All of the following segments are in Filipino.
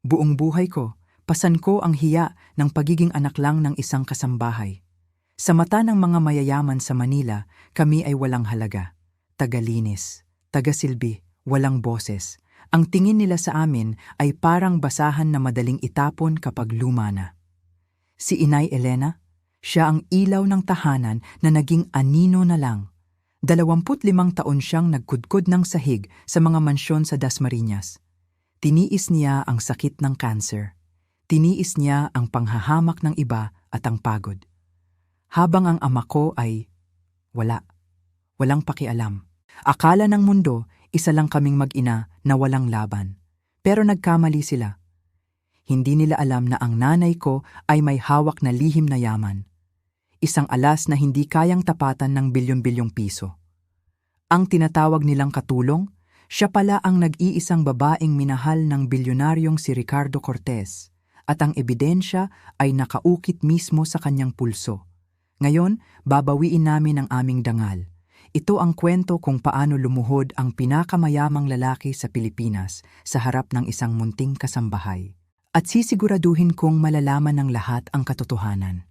Buong buhay ko, pasan ko ang hiya ng pagiging anak lang ng isang kasambahay. Sa mata ng mga mayayaman sa Manila, kami ay walang halaga. Tagalinis, tagasilbi, walang boses. Ang tingin nila sa amin ay parang basahan na madaling itapon kapag luma na. Si Inay Elena, siya ang ilaw ng tahanan na naging anino na lang. 25 taon siyang nagkudkod ng sahig sa mga mansyon sa Dasmariñas. Tiniis niya ang sakit ng cancer. Tiniis niya ang panghahamak ng iba at ang pagod. Habang ang ama ko ay walang pakialam. Akala ng mundo, isa lang kaming mag-ina na walang laban. Pero nagkamali sila. Hindi nila alam na ang nanay ko ay may hawak na lihim na yaman. Isang alas na hindi kayang tapatan ng bilyon-bilyong piso. Ang tinatawag nilang katulong, siya pala ang nag-iisang babaeng minahal ng bilyonaryong si Ricardo Cortez at ang ebidensya ay nakaukit mismo sa kanyang pulso. Ngayon, babawiin namin ang aming dangal. Ito ang kwento kung paano lumuhod ang pinakamayamang lalaki sa Pilipinas sa harap ng isang munting kasambahay. At sisiguraduhin kong malalaman ng lahat ang katotohanan.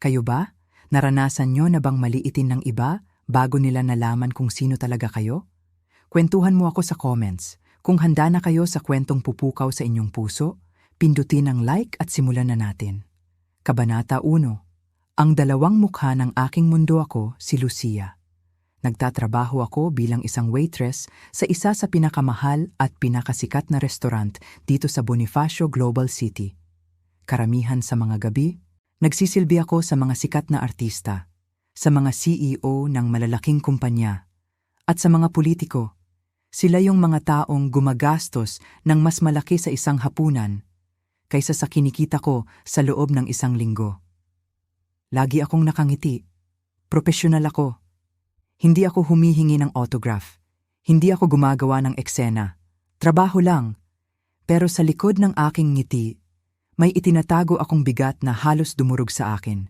Kayo ba? Naranasan nyo na bang maliitin ng iba bago nila nalaman kung sino talaga kayo? Kwentuhan mo ako sa comments. Kung handa na kayo sa kwentong pupukaw sa inyong puso, pindutin ang like at simulan na natin. Kabanata 1. Ang dalawang mukha ng aking mundo. Ako si Lucia. Nagtatrabaho ako bilang isang waitress sa isa sa pinakamahal at pinakasikat na restaurant dito sa Bonifacio Global City. Karamihan sa mga gabi, nagsisilbi ako sa mga sikat na artista, sa mga CEO ng malalaking kumpanya, at sa mga politiko. Sila yung mga taong gumagastos ng mas malaki sa isang hapunan kaysa sa kinikita ko sa loob ng isang linggo. Lagi akong nakangiti. Profesional ako. Hindi ako humihingi ng autograph. Hindi ako gumagawa ng eksena. Trabaho lang. Pero sa likod ng aking ngiti, may itinatago akong bigat na halos dumurog sa akin.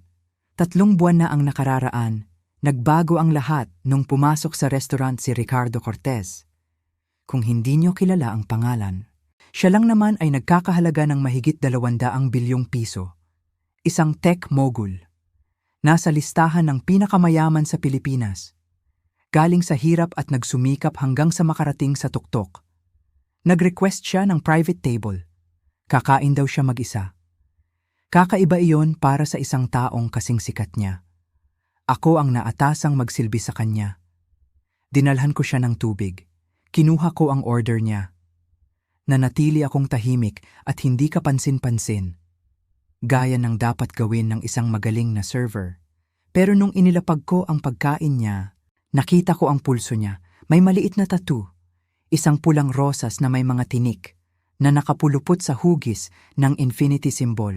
3 buwan na ang nakararaan. Nagbago ang lahat nung pumasok sa restaurant si Ricardo Cortez. Kung hindi niyo kilala ang pangalan, siya lang naman ay nagkakahalaga ng mahigit 200 bilyong piso. Isang tech mogul. Nasa listahan ng pinakamayaman sa Pilipinas. Galing sa hirap at nagsumikap hanggang sa makarating sa tuktok. Nag-request siya ng private table. Kakain daw siya mag-isa. Kakaiba iyon para sa isang taong kasing sikat niya. Ako ang naatasang magsilbi sa kanya. Dinalhan ko siya ng tubig. Kinuha ko ang order niya. Nanatili akong tahimik at hindi kapansin-pansin. Gaya ng dapat gawin ng isang magaling na server. Pero nung inilapag ko ang pagkain niya, nakita ko ang pulso niya. May maliit na tattoo. Isang pulang rosas na may mga tinik na nakapulupot sa hugis ng infinity symbol.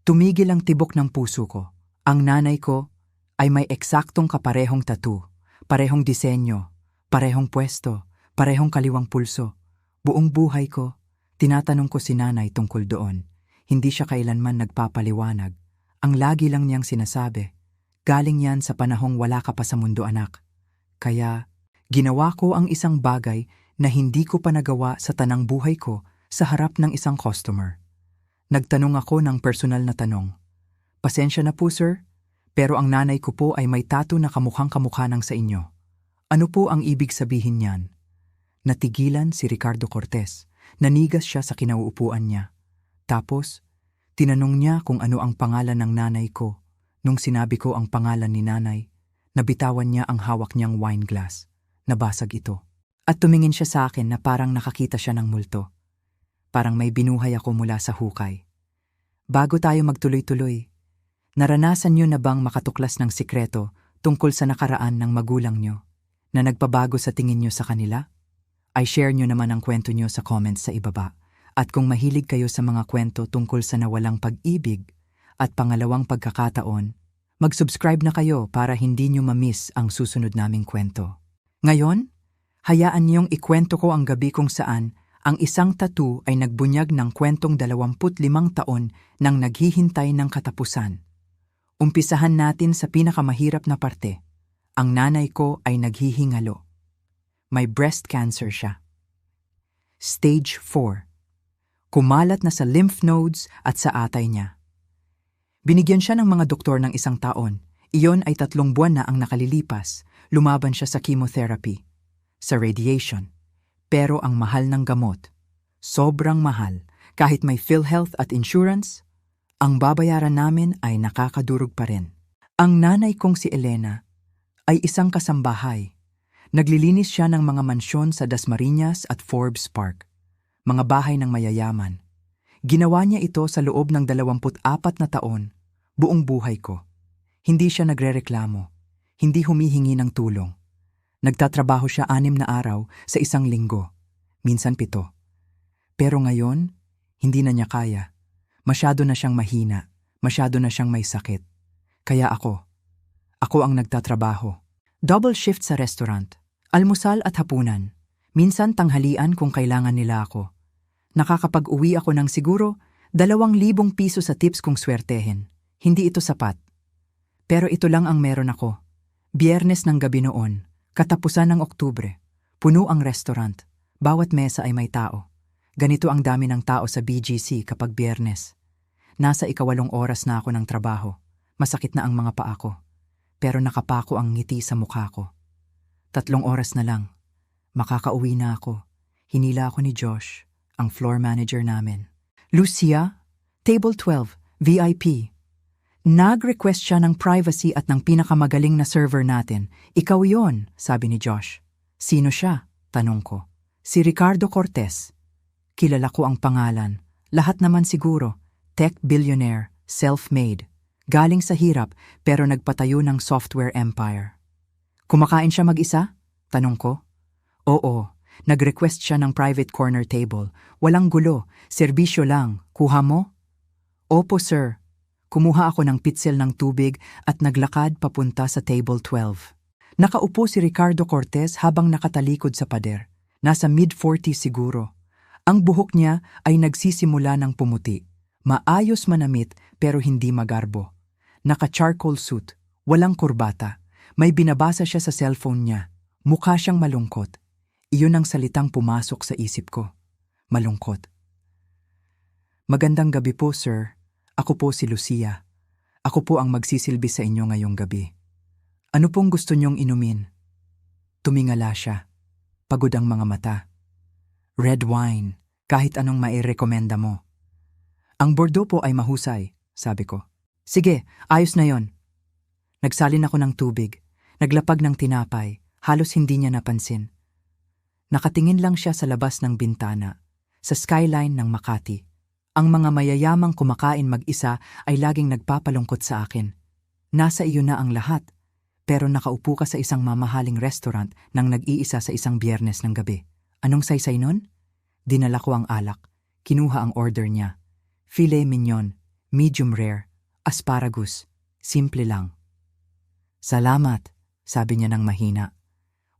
Tumigil ang tibok ng puso ko. Ang nanay ko ay may eksaktong kaparehong tattoo, parehong disenyo, parehong pwesto, parehong kaliwang pulso. Buong buhay ko, tinatanong ko si nanay tungkol doon. Hindi siya kailanman nagpapaliwanag. Ang lagi lang niyang sinasabi, galing yan sa panahong wala ka pa sa mundo, anak. Kaya, ginawa ko ang isang bagay na hindi ko pa nagawa sa tanang buhay ko sa harap ng isang customer. Nagtanong ako ng personal na tanong. Pasensya na po, sir, pero ang nanay ko po ay may tattoo na kamukhang-kamukha ng sa inyo. Ano po ang ibig sabihin niyan? Natigilan si Ricardo Cortez. Nanigas siya sa kinauupuan niya. Tapos, tinanong niya kung ano ang pangalan ng nanay ko. Nung sinabi ko ang pangalan ni nanay, nabitawan niya ang hawak niyang wine glass. Nabasag ito. At tumingin siya sa akin na parang nakakita siya ng multo. Parang may binuhay ako mula sa hukay. Bago tayo magtuloy-tuloy, naranasan niyo na bang makatuklas ng sikreto tungkol sa nakaraan ng magulang niyo na nagpabago sa tingin niyo sa kanila? Ay share niyo naman ang kwento niyo sa comments sa ibaba. At kung mahilig kayo sa mga kwento tungkol sa nawalang pag-ibig at pangalawang pagkakataon, mag-subscribe na kayo para hindi niyo ma-miss ang susunod naming kwento. Ngayon, hayaan niyong ikwento ko ang gabi kung saan ang isang tattoo ay nagbunyag ng kwentong 25 taon nang naghihintay ng katapusan. Umpisahan natin sa pinakamahirap na parte. Ang nanay ko ay naghihingalo. May breast cancer siya. Stage 4. Kumalat na sa lymph nodes at sa atay niya. Binigyan siya ng mga doktor ng 1 taon. Iyon ay 3 buwan na ang nakalilipas. Lumaban siya sa chemotherapy, sa radiation. Pero ang mahal ng gamot, sobrang mahal. Kahit may PhilHealth at insurance, ang babayaran namin ay nakakadurog pa rin. Ang nanay kong si Elena ay isang kasambahay. Naglilinis siya ng mga mansyon sa Dasmariñas at Forbes Park, mga bahay ng mayayaman. Ginawa niya ito sa loob ng 24 na taon, buong buhay ko. Hindi siya nagrereklamo, hindi humihingi ng tulong. Nagtatrabaho siya 6 na araw sa 1 linggo, minsan 7. Pero ngayon, hindi na niya kaya. Masyado na siyang mahina, masyado na siyang may sakit. Kaya ako ang nagtatrabaho. Double shift sa restaurant, almusal at hapunan. Minsan tanghalian kung kailangan nila ako. Nakakapag-uwi ako ng siguro 2,000 piso sa tips kung swertehin. Hindi ito sapat. Pero ito lang ang meron ako. Biyernes ng gabi noon, katapusan ng Oktubre. Puno ang restaurant. Bawat mesa ay may tao. Ganito ang dami ng tao sa BGC kapag Biyernes. Nasa 8 oras na ako ng trabaho. Masakit na ang mga paa ko. Pero nakapako ang ngiti sa mukha ko. 3 oras na lang. Makakauwi na ako. Hinila ako ni Josh, ang floor manager namin. Lucia, table 12, VIP. Nag-request siya ng privacy at ng pinakamagaling na server natin. Ikaw yon, sabi ni Josh. Sino siya? Tanong ko. Si Ricardo Cortez. Kilala ko ang pangalan. Lahat naman siguro. Tech billionaire, self-made. Galing sa hirap pero nagpatayo ng software empire. Kumakain siya mag-isa? Tanong ko. Oo, nag-request siya ng private corner table. Walang gulo, serbisyo lang. Kuha mo? Opo sir. Kumuha ako ng pitsil ng tubig at naglakad papunta sa table 12. Nakaupo si Ricardo Cortez habang nakatalikod sa pader. Nasa mid-40s siguro. Ang buhok niya ay nagsisimula ng pumuti. Maayos manamit pero hindi magarbo. Naka-charcoal suit, walang kurbata. May binabasa siya sa cellphone niya. Mukha siyang malungkot. Iyon ang salitang pumasok sa isip ko. Malungkot. Magandang gabi po, sir. Ako po si Lucia. Ako po ang magsisilbi sa inyo ngayong gabi. Ano pong gusto niyong inumin? Tumingala siya. Pagod ang mga mata. Red wine, kahit anong mairekomenda mo. Ang Bordeaux po ay mahusay, sabi ko. Sige, ayos na yon. Nagsalin ako ng tubig, naglapag ng tinapay, halos hindi niya napansin. Nakatingin lang siya sa labas ng bintana, sa skyline ng Makati. Ang mga mayayamang kumakain mag-isa ay laging nagpapalungkot sa akin. Nasa iyo na ang lahat, pero nakaupo ka sa isang mamahaling restaurant nang nag-iisa sa isang Biyernes ng gabi. Anong saysay nun? Dinala ko ang alak, kinuha ang order niya. Filet mignon, medium rare, asparagus, simple lang. Salamat, sabi niya ng mahina.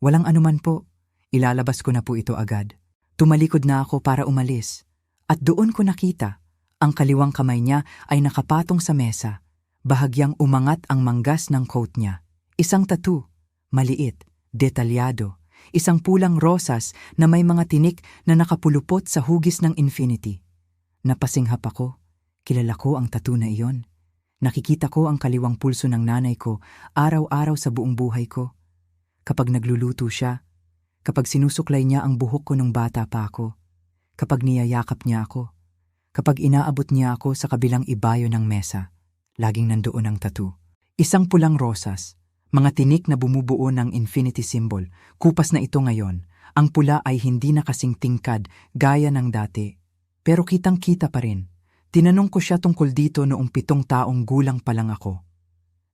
Walang anuman po, ilalabas ko na po ito agad. Tumalikod na ako para umalis. At doon ko nakita, ang kaliwang kamay niya ay nakapatong sa mesa. Bahagyang umangat ang manggas ng coat niya. Isang tattoo, maliit, detalyado. Isang pulang rosas na may mga tinik na nakapulupot sa hugis ng infinity. Napasinghap ako. Kilala ko ang tattoo na iyon. Nakikita ko ang kaliwang pulso ng nanay ko araw-araw sa buong buhay ko. Kapag nagluluto siya, kapag sinusuklay niya ang buhok ko nung bata pa ako, kapag niyayakap niya ako, kapag inaabot niya ako sa kabilang ibayo ng mesa, laging nandoon ang tattoo. Isang pulang rosas, mga tinik na bumubuo ng infinity symbol. Kupas na ito ngayon. Ang pula ay hindi na kasing tingkad gaya ng dati. Pero kitang-kita pa rin. Tinanong ko siya tungkol dito noong 7 taong gulang pa lang ako.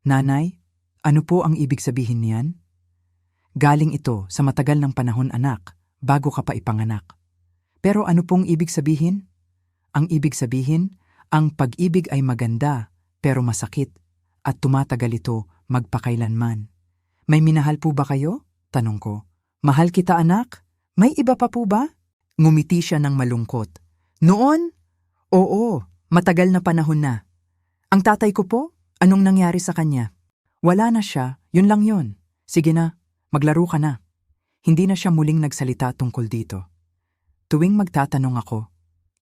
Nanay, ano po ang ibig sabihin niyan? Galing ito sa matagal ng panahon anak, bago ka pa ipanganak. Pero ano pong ibig sabihin? Ang ibig sabihin, ang pag-ibig ay maganda, pero masakit, at tumatagal ito magpakailanman. May minahal po ba kayo? Tanong ko. Mahal kita anak? May iba pa po ba? Ngumiti siya ng malungkot. Noon? Oo, matagal na panahon na. Ang tatay ko po, anong nangyari sa kanya? Wala na siya, yun lang yun. Sige na, maglaro ka na. Hindi na siya muling nagsalita tungkol dito. Tuwing magtatanong ako,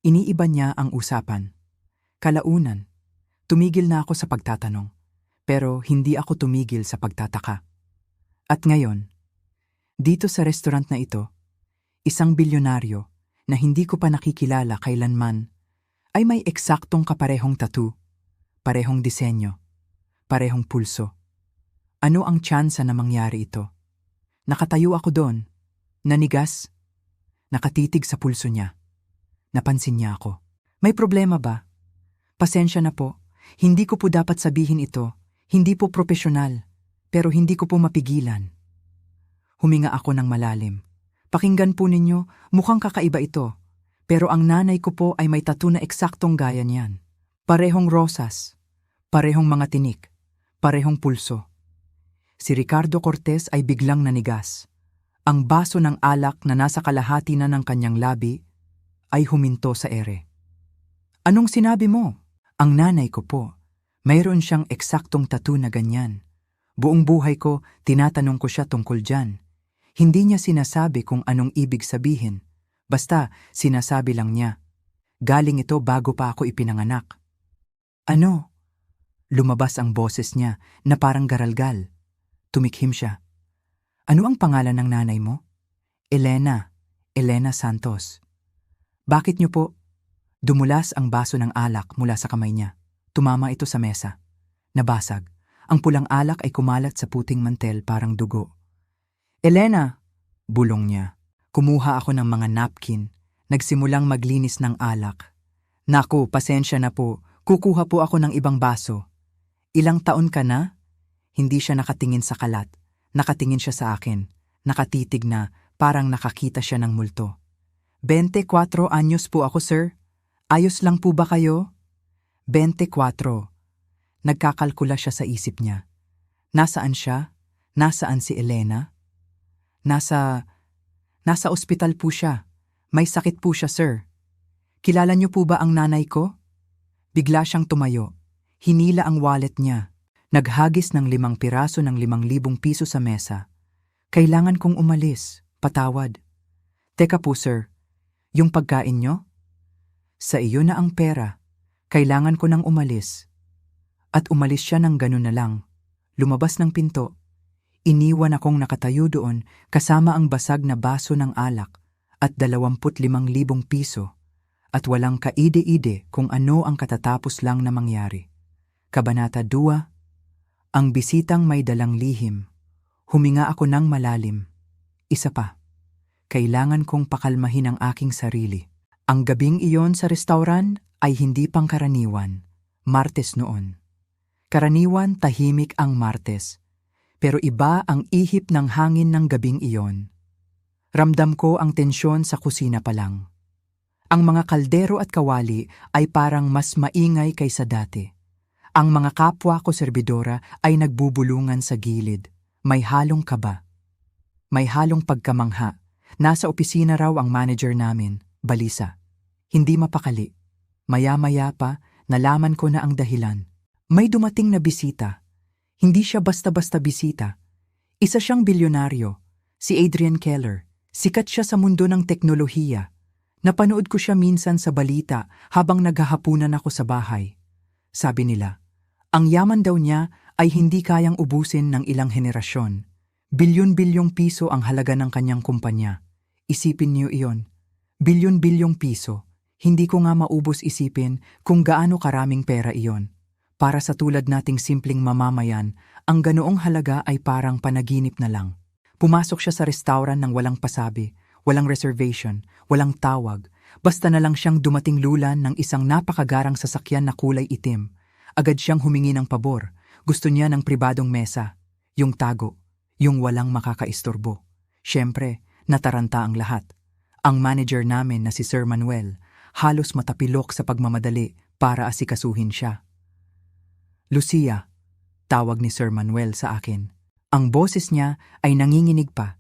Iniiba niya ang usapan. Kalaunan, tumigil na ako sa pagtatanong, pero hindi ako tumigil sa pagtataka. At ngayon, dito sa restaurant na ito, isang bilyonaryo na hindi ko pa nakikilala kailanman ay may eksaktong kaparehong tattoo, parehong disenyo, parehong pulso. Ano ang tsansa na mangyari ito? Nakatayo ako doon, nanigas, nakatitig sa pulso niya. Napansin niya ako. May problema ba? Pasensya na po, hindi ko po dapat sabihin ito, hindi po profesional, pero hindi ko po mapigilan. Huminga ako ng malalim. Pakinggan po ninyo, mukhang kakaiba ito, pero ang nanay ko po ay may tattoo na eksaktong gaya niyan. Parehong rosas, parehong mga tinik, parehong pulso. Si Ricardo Cortez ay biglang nanigas. Ang baso ng alak na nasa kalahati na ng kanyang labi ay huminto sa ere. Anong sinabi mo? Ang nanay ko po, mayroon siyang eksaktong tattoo na ganyan. Buong buhay ko, tinatanong ko siya tungkol dyan. Hindi niya sinasabi kung anong ibig sabihin. Basta, sinasabi lang niya. Galing ito bago pa ako ipinanganak. Ano? Lumabas ang boses niya na parang garalgal. Tumikhim siya. Ano ang pangalan ng nanay mo? Elena. Elena Santos. Bakit niyo po? Dumulas ang baso ng alak mula sa kamay niya. Tumama ito sa mesa. Nabasag. Ang pulang alak ay kumalat sa puting mantel parang dugo. Elena! Bulong niya. Kumuha ako ng mga napkin. Nagsimulang maglinis ng alak. Naku, pasensya na po. Kukuha po ako ng ibang baso. Ilang taon ka na? Hindi siya nakatingin sa kalat. Nakatingin siya sa akin. Nakatitig na, parang nakakita siya ng multo. 24 anyos po ako, sir. Ayos lang po ba kayo? 24. Nagkakalkula siya sa isip niya. Nasaan siya? Nasaan si Elena? Nasa ospital po siya. May sakit po siya, sir. Kilala niyo po ba ang nanay ko? Bigla siyang tumayo. Hinila ang wallet niya. Naghagis ng 5 piraso ng 5,000 piso sa mesa. Kailangan kong umalis. Patawad. Teka po, sir. Yung pagkain niyo? Sa iyo na ang pera. Kailangan ko nang umalis. At umalis siya ng ganun na lang. Lumabas ng pinto. Iniwan akong nakatayo doon kasama ang basag na baso ng alak at 25,000 piso at walang kaide-ide kung ano ang katatapos lang na mangyari. Kabanata 2. Ang bisitang may dalang lihim. Huminga ako ng malalim. Isa pa. Kailangan kong pakalmahin ang aking sarili. Ang gabing iyon sa restauran ay hindi pangkaraniwan. Martes noon. Karaniwan tahimik ang Martes. Pero iba ang ihip ng hangin ng gabing iyon. Ramdam ko ang tensyon sa kusina pa lang. Ang mga kaldero at kawali ay parang mas maingay kaysa dati. Ang mga kapwa ko serbidora ay nagbubulungan sa gilid. May halong kaba. May halong pagkamangha. Nasa opisina raw ang manager namin, balisa. Hindi mapakali. Maya-maya pa, nalaman ko na ang dahilan. May dumating na bisita. Hindi siya basta-basta bisita. Isa siyang bilyonaryo, si Adrian Keller. Sikat siya sa mundo ng teknolohiya. Napanood ko siya minsan sa balita habang naghahapunan ako sa bahay. Sabi nila, ang yaman daw niya ay hindi kayang ubusin ng ilang henerasyon. Bilyon-bilyong piso ang halaga ng kanyang kumpanya. Isipin niyo iyon. Bilyon-bilyong piso. Hindi ko nga maubos isipin kung gaano karaming pera iyon. Para sa tulad nating simpleng mamamayan, ang ganoong halaga ay parang panaginip na lang. Pumasok siya sa restaurant ng walang pasabi, walang reservation, walang tawag. Basta na lang siyang dumating lulan ng isang napakagarang sasakyan na kulay itim. Agad siyang humingi ng pabor. Gusto niya ng pribadong mesa. Yung tago. Yung walang makakaistorbo. Siyempre, nataranta ang lahat. Ang manager namin na si Sir Manuel, halos matapilok sa pagmamadali para asikasuhin siya. Lucia, tawag ni Sir Manuel sa akin. Ang boses niya ay nanginginig pa.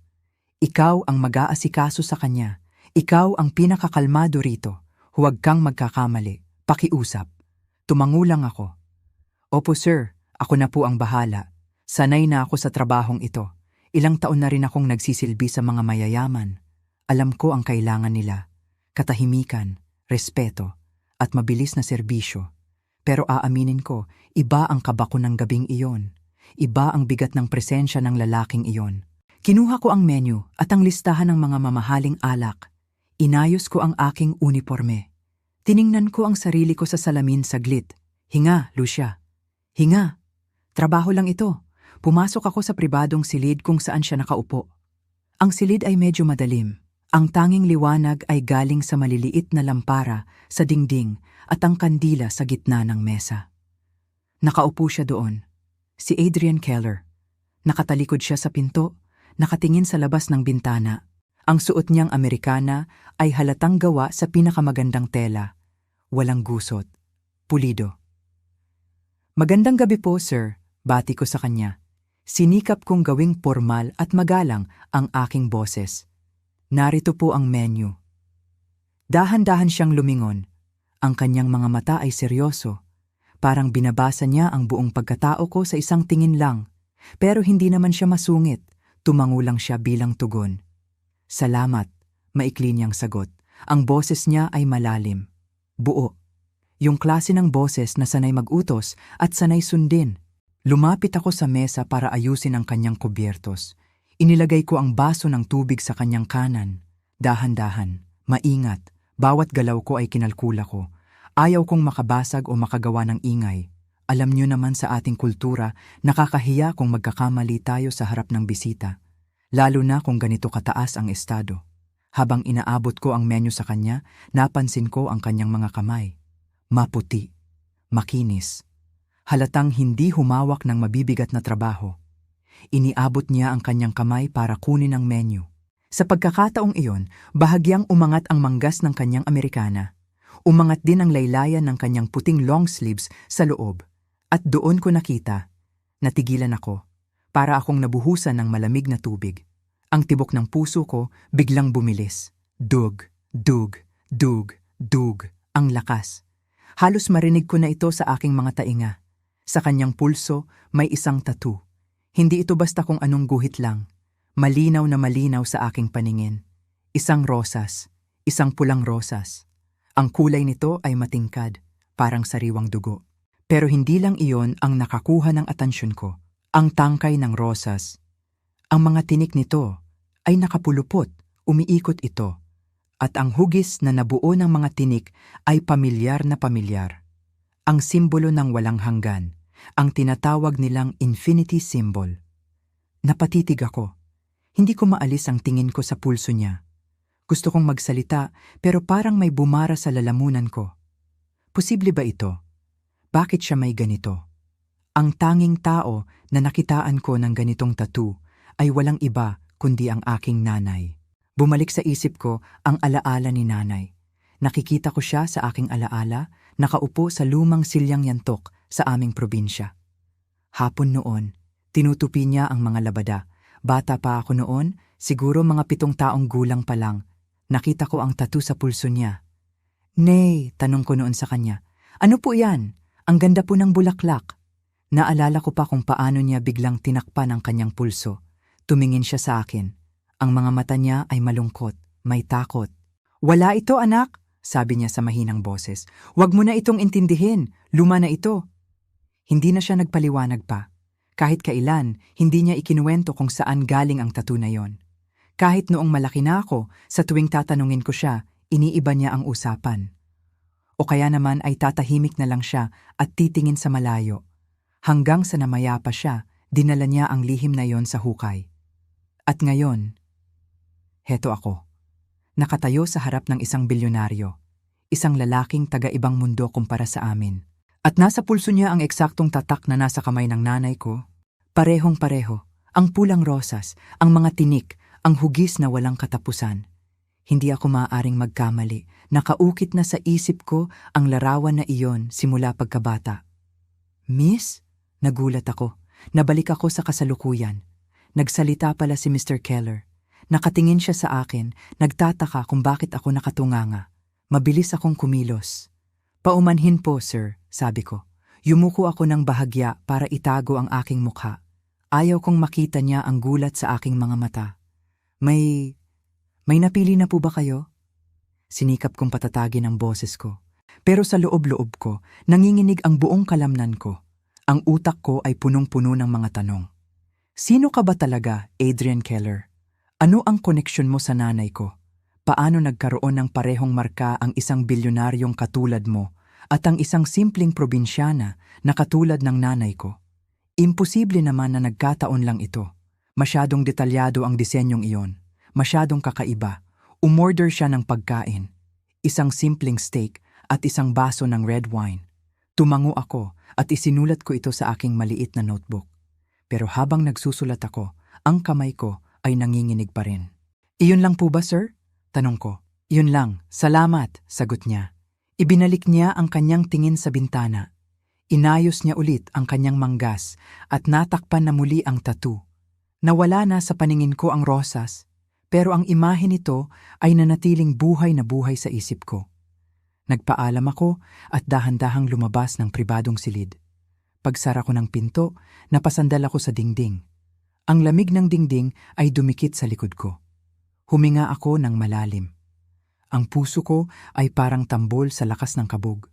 Ikaw ang mag-aasikaso sa kanya. Ikaw ang pinakakalmado rito. Huwag kang magkakamali. Pakiusap. Tumangulang ako. Opo sir, ako na po ang bahala. Sanay na ako sa trabahong ito. Ilang taon na rin akong nagsisilbi sa mga mayayaman. Alam ko ang kailangan nila. Katahimikan, respeto, at mabilis na serbisyo. Pero aaminin ko, iba ang kaba ko ng gabing iyon. Iba ang bigat ng presensya ng lalaking iyon. Kinuha ko ang menu at ang listahan ng mga mamahaling alak. Inayos ko ang aking uniforme. Tiningnan ko ang sarili ko sa salamin saglit. Hinga, Lucia. Hinga. Trabaho lang ito. Pumasok ako sa pribadong silid kung saan siya nakaupo. Ang silid ay medyo madilim. Ang tanging liwanag ay galing sa maliliit na lampara sa dingding at ang kandila sa gitna ng mesa. Nakaupo siya doon. Si Adrian Keller. Nakatalikod siya sa pinto, nakatingin sa labas ng bintana. Ang suot niyang Amerikana ay halatang gawa sa pinakamagandang tela. Walang gusot. Pulido. Magandang gabi po, sir. Bati ko sa kanya. Sinikap kong gawing formal at magalang ang aking boses. Narito po ang menu. Dahan-dahan siyang lumingon. Ang kanyang mga mata ay seryoso. Parang binabasa niya ang buong pagkatao ko sa isang tingin lang. Pero hindi naman siya masungit. Tumango lang siya bilang tugon. Salamat, maikli niyang sagot. Ang boses niya ay malalim. Buo. Yung klase ng boses na sanay mag-utos at sanay sundin. Lumapit ako sa mesa para ayusin ang kanyang kubyertos. Inilagay ko ang baso ng tubig sa kanyang kanan. Dahan-dahan, maingat, bawat galaw ko ay kinalkula ko. Ayaw kong makabasag o makagawa ng ingay. Alam niyo naman sa ating kultura, nakakahiya kung magkakamali tayo sa harap ng bisita. Lalo na kung ganito kataas ang estado. Habang inaabot ko ang menu sa kanya, napansin ko ang kanyang mga kamay. Maputi, makinis. Halatang hindi humawak ng mabibigat na trabaho. Iniabot niya ang kanyang kamay para kunin ang menu. Sa pagkakataong iyon, bahagyang umangat ang manggas ng kanyang Amerikana. Umangat din ang laylayan ng kanyang puting long sleeves sa loob. At doon ko nakita, natigilan ako, para akong nabuhusan ng malamig na tubig. Ang tibok ng puso ko biglang bumilis. Dug, dug, dug, dug, ang lakas. Halos marinig ko na ito sa aking mga tainga. Sa kanyang pulso may isang tattoo. Hindi ito basta kung anong guhit lang. Malinaw na malinaw sa aking paningin. Isang rosas, isang pulang rosas. Ang kulay nito ay matingkad, parang sariwang dugo. Pero hindi lang iyon ang nakakuha ng atensyon ko. Ang tangkay ng rosas. Ang mga tinik nito ay nakapulupot, umiikot ito. At ang hugis na nabuo ng mga tinik ay pamilyar na pamilyar. Ang simbolo ng walang hanggan. Ang tinatawag nilang infinity symbol. Napatitig ako. Hindi ko maalis ang tingin ko sa pulso niya. Gusto kong magsalita pero parang may bumara sa lalamunan ko. Posible ba ito? Bakit siya may ganito? Ang tanging tao na nakitaan ko ng ganitong tattoo ay walang iba kundi ang aking nanay. Bumalik sa isip ko ang alaala ni nanay. Nakikita ko siya sa aking alaala, nakaupo sa lumang silyang yantok sa aming probinsya. Hapon noon, tinutupi niya ang mga labada. Bata pa ako noon, siguro mga 7 taong gulang pa lang. Nakita ko ang tattoo sa pulso niya. Nay, tanong ko noon sa kanya, ano po yan? Ang ganda po ng bulaklak. Naalala ko pa kung paano niya biglang tinakpan ang kanyang pulso. Tumingin siya sa akin. Ang mga mata niya ay malungkot, may takot. Wala ito, anak, sabi niya sa mahinang boses. Huwag mo na itong intindihin, luma na ito. Hindi na siya nagpaliwanag pa. Kahit kailan, hindi niya ikinuwento kung saan galing ang tattoo na yon. Kahit noong malaki na ako, sa tuwing tatanungin ko siya, iniiba niya ang usapan. O kaya naman ay tatahimik na lang siya at titingin sa malayo. Hanggang sa namaya pa siya, dinala niya ang lihim na yon sa hukay. At ngayon, heto ako. Nakatayo sa harap ng isang bilyonaryo. Isang lalaking taga-ibang mundo kumpara sa amin. At nasa pulso niya ang eksaktong tatak na nasa kamay ng nanay ko. Parehong-pareho, ang pulang rosas, ang mga tinik, ang hugis na walang katapusan. Hindi ako maaaring magkamali. Nakaukit na sa isip ko ang larawan na iyon simula pagkabata. Miss? Nagulat ako. Nabalik ako sa kasalukuyan. Nagsalita pala si Mr. Keller. Nakatingin siya sa akin, nagtataka kung bakit ako nakatunganga. Mabilis akong kumilos. Paumanhin po, sir, sabi ko. Yumuko ako ng bahagya para itago ang aking mukha. Ayaw kong makita niya ang gulat sa aking mga mata. May napili na po ba kayo? Sinikap kong patatagin ang boses ko. Pero sa loob-loob ko, nanginginig ang buong kalamnan ko. Ang utak ko ay punong-puno ng mga tanong. Sino ka ba talaga, Adrian Keller? Ano ang koneksyon mo sa nanay ko? Paano nagkaroon ng parehong marka ang isang bilyonaryong katulad mo at ang isang simpleng probinsyana na katulad ng nanay ko? Imposible naman na nagkataon lang ito. Masyadong detalyado ang disenyong iyon. Masyadong kakaiba. Umorder siya ng pagkain. Isang simpleng steak at isang baso ng red wine. Tumango ako at isinulat ko ito sa aking maliit na notebook. Pero habang nagsusulat ako, ang kamay ko ay nanginginig pa rin. Iyon lang po ba, sir? Tanong ko. Iyon lang, salamat, sagot niya. Ibinalik niya ang kanyang tingin sa bintana. Inayos niya ulit ang kanyang manggas at natakpan na muli ang tattoo. Nawala na sa paningin ko ang rosas, pero ang imahe nito ay nanatiling buhay na buhay sa isip ko. Nagpaalam ako at dahan-dahang lumabas ng pribadong silid. Pagsara ko ng pinto, napasandal ako sa dingding. Ang lamig ng dingding ay dumikit sa likod ko. Huminga ako ng malalim. Ang puso ko ay parang tambol sa lakas ng kabog.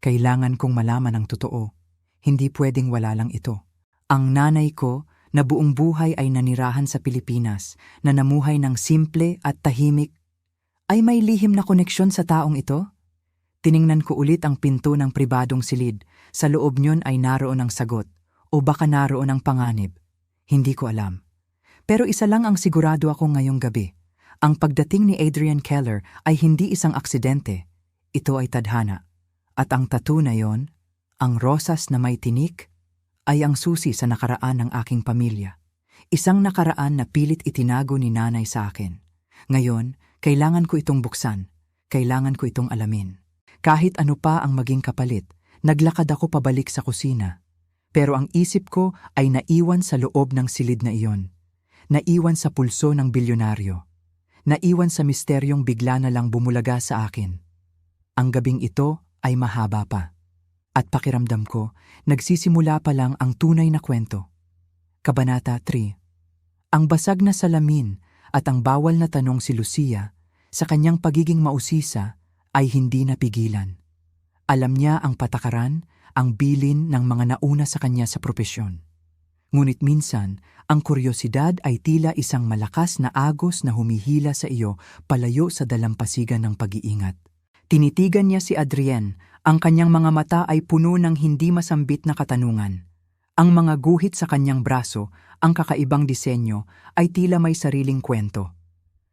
Kailangan kong malaman ang totoo. Hindi pwedeng wala lang ito. Ang nanay ko na buong buhay ay nanirahan sa Pilipinas, na namuhay ng simple at tahimik, ay may lihim na koneksyon sa taong ito? Tiningnan ko ulit ang pinto ng pribadong silid. Sa loob niyon ay naroon ang sagot, o baka naroon ang panganib. Hindi ko alam. Pero isa lang ang sigurado ako ngayong gabi. Ang pagdating ni Adrian Keller ay hindi isang aksidente. Ito ay tadhana. At ang tattoo na yon, ang rosas na may tinik, ay ang susi sa nakaraan ng aking pamilya. Isang nakaraan na pilit itinago ni nanay sa akin. Ngayon, kailangan ko itong buksan. Kailangan ko itong alamin. Kahit ano pa ang maging kapalit, naglakad ako pabalik sa kusina. Pero ang isip ko ay naiwan sa loob ng silid na iyon. Naiwan sa pulso ng bilyonaryo. Naiwan sa misteryong bigla na lang bumulaga sa akin. Ang gabing ito ay mahaba pa. At pakiramdam ko, nagsisimula pa lang ang tunay na kwento. Kabanata 3. Ang basag na salamin at ang bawal na tanong si Lucia sa kanyang pagiging mausisa ay hindi napigilan. Alam niya ang patakaran, ang bilin ng mga nauna sa kanya sa propesyon. Ngunit minsan, ang kuryosidad ay tila isang malakas na agos na humihila sa iyo palayo sa dalampasigan ng pag-iingat. Tinitigan niya si Adrienne, ang kanyang mga mata ay puno ng hindi masambit na katanungan. Ang mga guhit sa kanyang braso, ang kakaibang disenyo, ay tila may sariling kwento.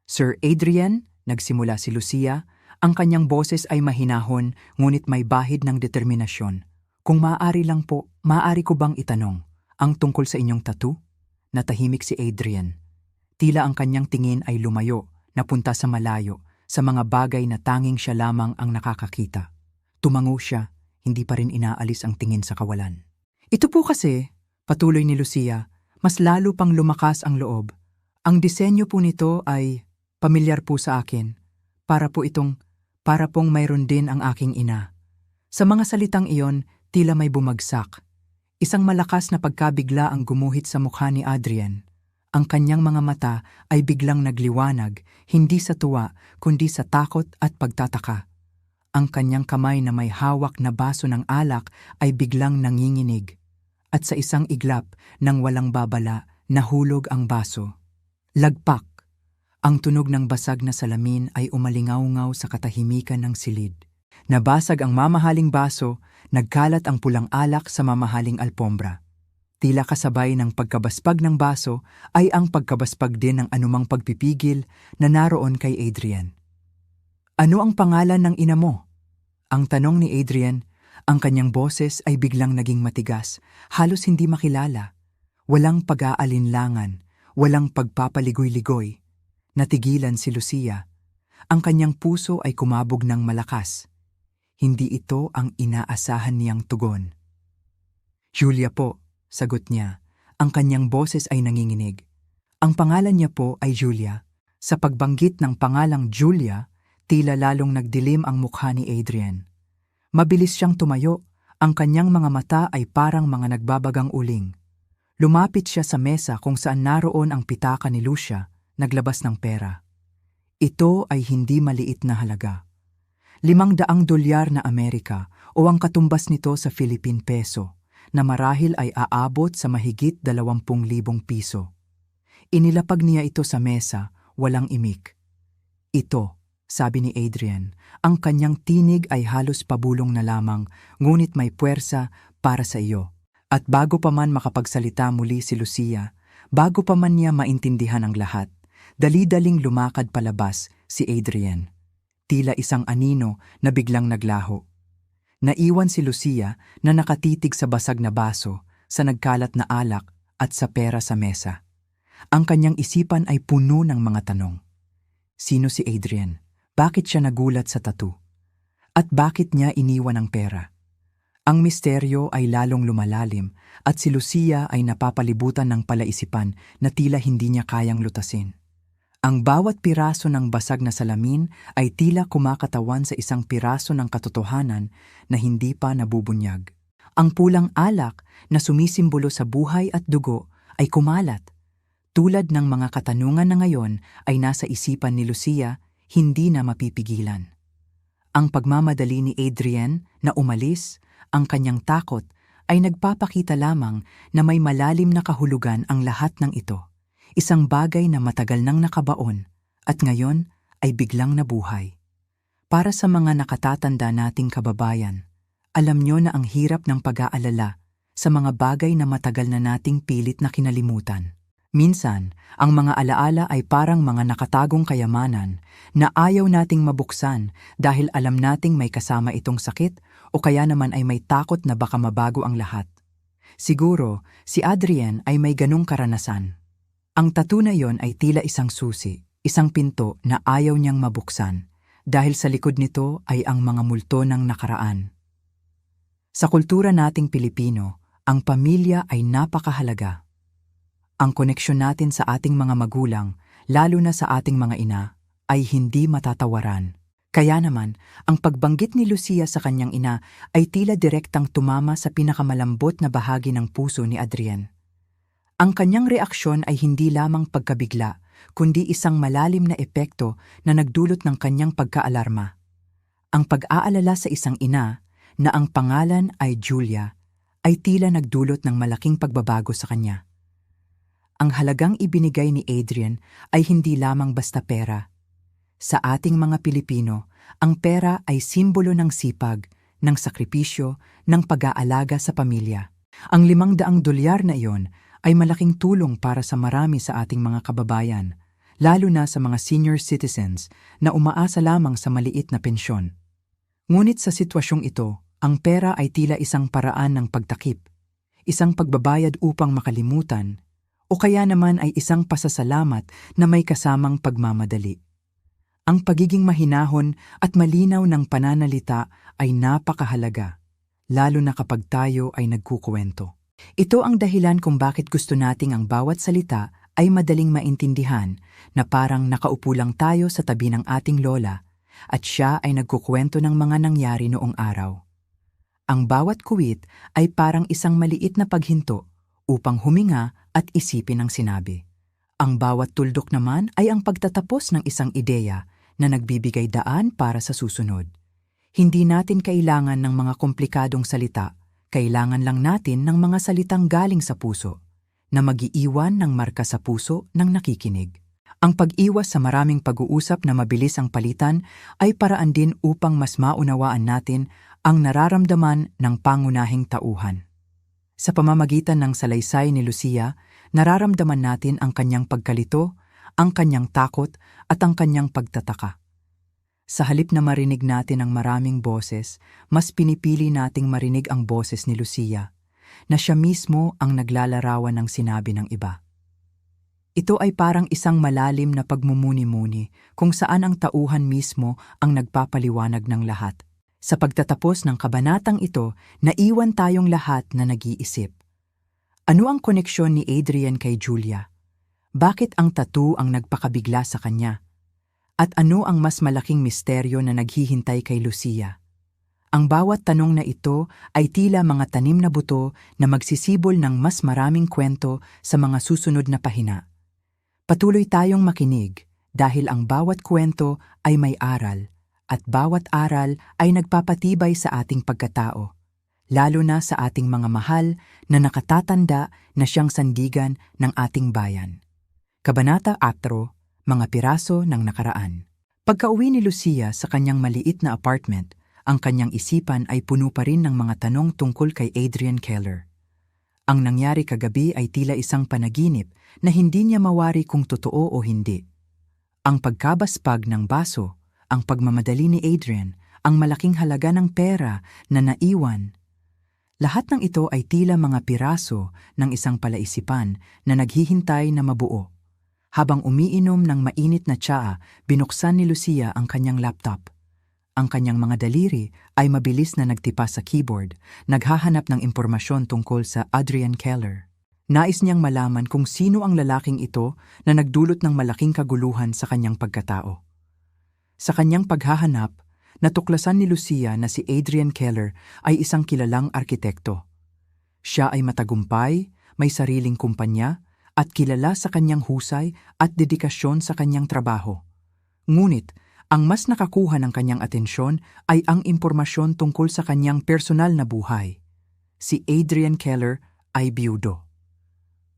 Sir Adrian, nagsimula si Lucia, ang kanyang boses ay mahinahon ngunit may bahid ng determinasyon. Kung maaari lang po, maaari ko bang itanong, ang tungkol sa inyong tattoo? Natahimik si Adrian. Tila ang kanyang tingin ay lumayo, napunta sa malayo, sa mga bagay na tanging siya lamang ang nakakakita. Tumango siya, hindi pa rin inaalis ang tingin sa kawalan. Ito po kasi, patuloy ni Lucia, mas lalo pang lumakas ang loob. Ang disenyo po nito ay pamilyar po sa akin. Para pong mayroon din ang aking ina. Sa mga salitang iyon, tila may bumagsak. Isang malakas na pagkabigla ang gumuhit sa mukha ni Adrian. Ang kanyang mga mata ay biglang nagliwanag, hindi sa tuwa, kundi sa takot at pagtataka. Ang kanyang kamay na may hawak na baso ng alak ay biglang nanginginig. At sa isang iglap, nang walang babala, nahulog ang baso. Lagpak. Ang tunog ng basag na salamin ay umalingaw-ngaw sa katahimikan ng silid. Nabasag ang mamahaling baso, nagkalat ang pulang alak sa mamahaling alpombra. Tila kasabay ng pagkabaspag ng baso ay ang pagkabaspag din ng anumang pagpipigil na naroon kay Adrian. Ano ang pangalan ng ina mo? Ang tanong ni Adrian, ang kanyang boses ay biglang naging matigas, halos hindi makilala. Walang pag-aalinlangan, walang pagpapaligoy-ligoy. Natigilan si Lucia. Ang kanyang puso ay kumabog ng malakas. Hindi ito ang inaasahan niyang tugon. Julia po, sagot niya. Ang kanyang boses ay nanginginig. Ang pangalan niya po ay Julia. Sa pagbanggit ng pangalang Julia, tila lalong nagdilim ang mukha ni Adrian. Mabilis siyang tumayo, ang kanyang mga mata ay parang mga nagbabagang uling. Lumapit siya sa mesa kung saan naroon ang pitaka ni Lucia, naglabas ng pera. Ito ay hindi maliit na halaga. $500 na Amerika o ang katumbas nito sa Philippine peso na marahil ay aabot sa mahigit 20,000 piso. Inilapag niya ito sa mesa, walang imik. Ito, sabi ni Adrian, ang kanyang tinig ay halos pabulong na lamang, ngunit may puwersa para sa iyo. At bago pa man makapagsalita muli si Lucia, bago pa man niya maintindihan ang lahat, dali-daling lumakad palabas si Adrian. Tila isang anino na biglang naglaho. Naiwan si Lucia na nakatitig sa basag na baso, sa nagkalat na alak at sa pera sa mesa. Ang kanyang isipan ay puno ng mga tanong. Sino si Adrian? Bakit siya nagulat sa tattoo? At bakit niya iniwan ang pera? Ang misteryo ay lalong lumalalim at si Lucia ay napapalibutan ng palaisipan na tila hindi niya kayang lutasin. Ang bawat piraso ng basag na salamin ay tila kumakatawan sa isang piraso ng katotohanan na hindi pa nabubunyag. Ang pulang alak na sumisimbolo sa buhay at dugo ay kumalat. Tulad ng mga katanungan na ngayon ay nasa isipan ni Lucia, hindi na mapipigilan. Ang pagmamadali ni Adrian na umalis, ang kanyang takot, ay nagpapakita lamang na may malalim na kahulugan ang lahat ng ito. Isang bagay na matagal nang nakabaon at ngayon ay biglang nabuhay. Para sa mga nakatatanda nating kababayan, alam nyo na ang hirap ng pag-aalala sa mga bagay na matagal na nating pilit na kinalimutan. Minsan, ang mga alaala ay parang mga nakatagong kayamanan na ayaw nating mabuksan dahil alam nating may kasama itong sakit o kaya naman ay may takot na baka mabago ang lahat. Siguro, si Adrian ay may ganung karanasan. Ang tattoo na yon ay tila isang susi, isang pinto na ayaw niyang mabuksan dahil sa likod nito ay ang mga multo ng nakaraan. Sa kultura nating Pilipino, ang pamilya ay napakahalaga. Ang koneksyon natin sa ating mga magulang, lalo na sa ating mga ina, ay hindi matatawaran. Kaya naman, ang pagbanggit ni Lucia sa kanyang ina ay tila direktang tumama sa pinakamalambot na bahagi ng puso ni Adrian. Ang kanyang reaksyon ay hindi lamang pagkabigla, kundi isang malalim na epekto na nagdulot ng kanyang pagkaalarma. Ang pag-aalala sa isang ina, na ang pangalan ay Julia, ay tila nagdulot ng malaking pagbabago sa kanya. Ang halagang ibinigay ni Adrian ay hindi lamang basta pera. Sa ating mga Pilipino, ang pera ay simbolo ng sipag, ng sakripisyo, ng pag-aalaga sa pamilya. Ang $500 na iyon ay malaking tulong para sa marami sa ating mga kababayan, lalo na sa mga senior citizens na umaasa lamang sa maliit na pensyon. Ngunit sa sitwasyong ito, ang pera ay tila isang paraan ng pagtakip, isang pagbabayad upang makalimutan, o kaya naman ay isang pasasalamat na may kasamang pagmamadali. Ang pagiging mahinahon at malinaw ng pananalita ay napakahalaga, lalo na kapag tayo ay nagkukuwento. Ito ang dahilan kung bakit gusto nating ang bawat salita ay madaling maintindihan na parang nakaupo lang tayo sa tabi ng ating lola at siya ay nagkukwento ng mga nangyari noong araw. Ang bawat kuwit ay parang isang maliit na paghinto upang huminga at isipin ang sinabi. Ang bawat tuldok naman ay ang pagtatapos ng isang ideya na nagbibigay daan para sa susunod. Hindi natin kailangan ng mga komplikadong salita, kailangan lang natin ng mga salitang galing sa puso, na mag-iiwan ng marka sa puso ng nakikinig. Ang pag-iwas sa maraming pag-uusap na mabilis ang palitan ay paraan din upang mas maunawaan natin ang nararamdaman ng pangunahing tauhan. Sa pamamagitan ng salaysay ni Lucia, nararamdaman natin ang kanyang pagkalito, ang kanyang takot at ang kanyang pagtataka. Sa halip na marinig natin ang maraming boses, mas pinipili nating marinig ang boses ni Lucia, na siya mismo ang naglalarawan ng sinabi ng iba. Ito ay parang isang malalim na pagmumuni-muni kung saan ang tauhan mismo ang nagpapaliwanag ng lahat. Sa pagtatapos ng kabanatang ito, naiwan tayong lahat na nag-iisip. Ano ang koneksyon ni Adrian kay Julia? Bakit ang tattoo ang nagpakabigla sa kanya? At ano ang mas malaking misteryo na naghihintay kay Lucia? Ang bawat tanong na ito ay tila mga tanim na buto na magsisibol ng mas maraming kwento sa mga susunod na pahina. Patuloy tayong makinig dahil ang bawat kwento ay may aral At bawat aral ay nagpapatibay sa ating pagkatao, lalo na sa ating mga mahal na nakatatanda na siyang sandigan ng ating bayan. Kabanata 4, Mga Piraso ng Nakaraan. Pagka-uwi ni Lucia sa kanyang maliit na apartment, ang kanyang isipan ay puno pa rin ng mga tanong tungkol kay Adrian Keller. Ang nangyari kagabi ay tila isang panaginip na hindi niya mawari kung totoo o hindi. Ang pagkabaspag ng baso, ang pagmamadali ni Adrian, ang malaking halaga ng pera na naiwan. Lahat ng ito ay tila mga piraso ng isang palaisipan na naghihintay na mabuo. Habang umiinom ng mainit na tsaa, binuksan ni Lucia ang kanyang laptop. Ang kanyang mga daliri ay mabilis na nagtipa sa keyboard, naghahanap ng impormasyon tungkol sa Adrian Keller. Nais niyang malaman kung sino ang lalaking ito na nagdulot ng malaking kaguluhan sa kanyang pagkatao. Sa kanyang paghahanap, natuklasan ni Lucia na si Adrian Keller ay isang kilalang arkitekto. Siya ay matagumpay, may sariling kumpanya, at kilala sa kanyang husay at dedikasyon sa kanyang trabaho. Ngunit, ang mas nakakuha ng kanyang atensyon ay ang impormasyon tungkol sa kanyang personal na buhay. Si Adrian Keller ay biyudo.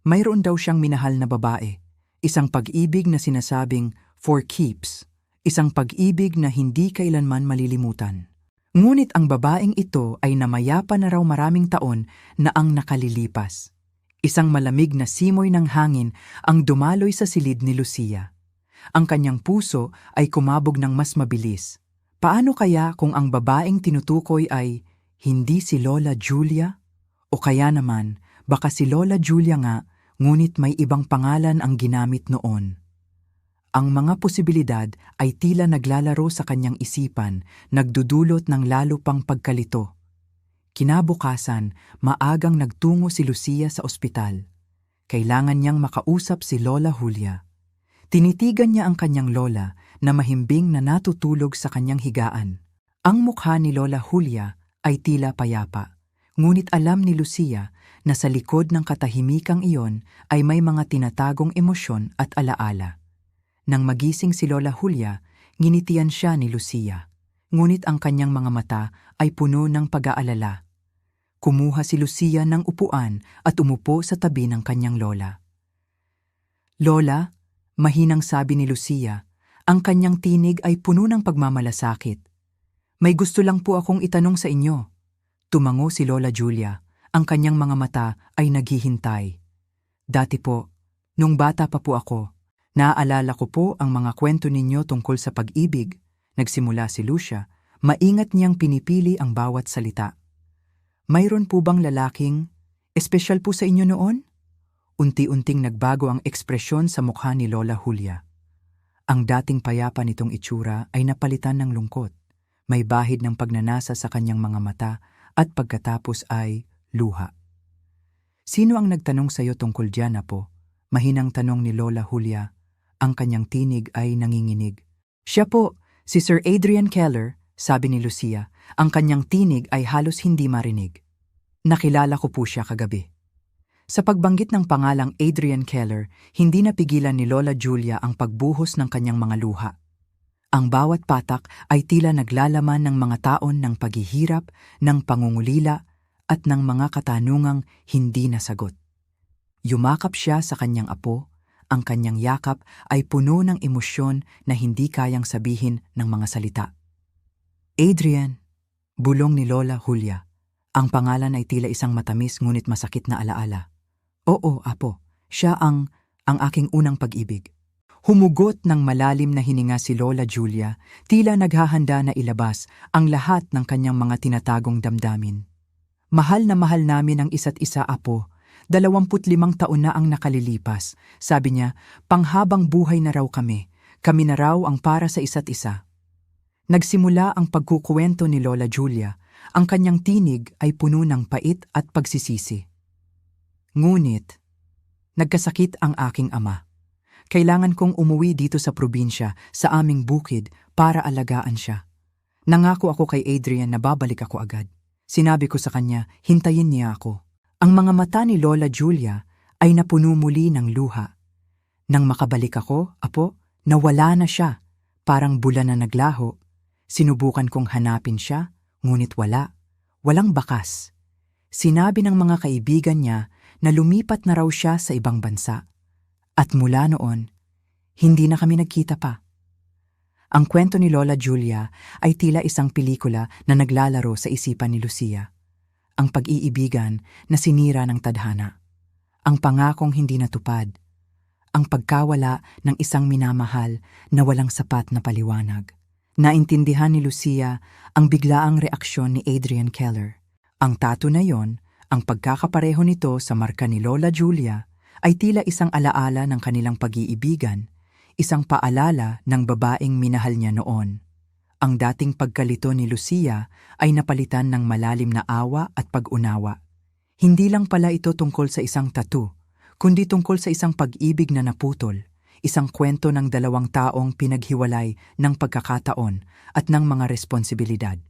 Mayroon daw siyang minahal na babae, isang pag-ibig na sinasabing for keeps, isang pag-ibig na hindi kailanman malilimutan. Ngunit ang babaeng ito ay namayapa na raw maraming taon na ang nakalilipas. Isang malamig na simoy ng hangin ang dumaloy sa silid ni Lucia. Ang kanyang puso ay kumabog ng mas mabilis. Paano kaya kung ang babaeng tinutukoy ay hindi si Lola Julia? O kaya naman, baka si Lola Julia nga, ngunit may ibang pangalan ang ginamit noon. Ang mga posibilidad ay tila naglalaro sa kanyang isipan, nagdudulot ng lalo pang pagkalito. Kinabukasan, maagang nagtungo si Lucia sa ospital. Kailangan niyang makausap si Lola Julia. Tinitigan niya ang kanyang lola na mahimbing na natutulog sa kanyang higaan. Ang mukha ni Lola Julia ay tila payapa, ngunit alam ni Lucia na sa likod ng katahimikang iyon ay may mga tinatagong emosyon at alaala. Nang magising si Lola Julia, nginitian siya ni Lucia. Ngunit ang kanyang mga mata ay puno ng pag-aalala. Kumuha si Lucia ng upuan at umupo sa tabi ng kanyang lola. Lola, mahinang sabi ni Lucia, ang kanyang tinig ay puno ng pagmamalasakit. May gusto lang po akong itanong sa inyo. Tumango si Lola Julia, ang kanyang mga mata ay naghihintay. Dati po, nung bata pa po ako, naaalala ko po ang mga kwento ninyo tungkol sa pag-ibig. Nagsimula si Lucia, maingat niyang pinipili ang bawat salita. Mayroon po bang lalaking espesyal po sa inyo noon? Unti-unting nagbago ang ekspresyon sa mukha ni Lola Julia. Ang dating payapa nitong itsura ay napalitan ng lungkot. May bahid ng pagnanasa sa kanyang mga mata at pagkatapos ay luha. Sino ang nagtanong sa iyo tungkol diyan, Apo? Mahinang tanong ni Lola Julia. Ang kanyang tinig ay nanginginig. Siya po, si Sir Adrian Keller, sabi ni Lucia. Ang kanyang tinig ay halos hindi marinig. Nakilala ko po siya kagabi. Sa pagbanggit ng pangalang Adrian Keller, hindi napigilan ni Lola Julia ang pagbuhos ng kanyang mga luha. Ang bawat patak ay tila naglalaman ng mga taon ng paghihirap, ng pangungulila, at ng mga katanungang hindi nasagot. Yumakap siya sa kanyang apo, ang kanyang yakap ay puno ng emosyon na hindi kayang sabihin ng mga salita. Adrian, bulong ni Lola Julia. Ang pangalan ay tila isang matamis ngunit masakit na alaala. Oo, Apo, siya ang aking unang pag-ibig. Humugot ng malalim na hininga si Lola Julia, tila naghahanda na ilabas ang lahat ng kanyang mga tinatagong damdamin. Mahal na mahal namin ang isa't isa, Apo. 25 taon na ang nakalilipas. Sabi niya, panghabang buhay na raw kami. Kami na raw ang para sa isa't isa. Nagsimula ang pagkukuwento ni Lola Julia. Ang kanyang tinig ay puno ng pait at pagsisisi. Ngunit, nagkasakit ang aking ama. Kailangan kong umuwi dito sa probinsya, sa aming bukid, para alagaan siya. Nangako ako kay Adrian na babalik ako agad. Sinabi ko sa kanya, hintayin niya ako. Ang mga mata ni Lola Julia ay napuno muli ng luha. Nang makabalik ako, Apo, nawala na siya. Parang bulan na naglaho. Sinubukan kong hanapin siya, ngunit wala. Walang bakas. Sinabi ng mga kaibigan niya na lumipat na raw siya sa ibang bansa. At mula noon, hindi na kami nagkita pa. Ang kwento ni Lola Julia ay tila isang pelikula na naglalaro sa isipan ni Lucia. Ang pag-iibigan na sinira ng tadhana. Ang pangakong hindi natupad. Ang pagkawala ng isang minamahal na walang sapat na paliwanag. Naintindihan ni Lucia ang biglaang reaksyon ni Adrian Keller. Ang tattoo na yon, ang pagkakapareho nito sa marka ni Lola Julia, ay tila isang alaala ng kanilang pag-iibigan, isang paalala ng babaeng minahal niya noon. Ang dating pagkalito ni Lucia ay napalitan ng malalim na awa at pag-unawa. Hindi lang pala ito tungkol sa isang tattoo, kundi tungkol sa isang pag-ibig na naputol. Isang kwento ng dalawang taong pinaghiwalay ng pagkakataon at ng mga responsibilidad.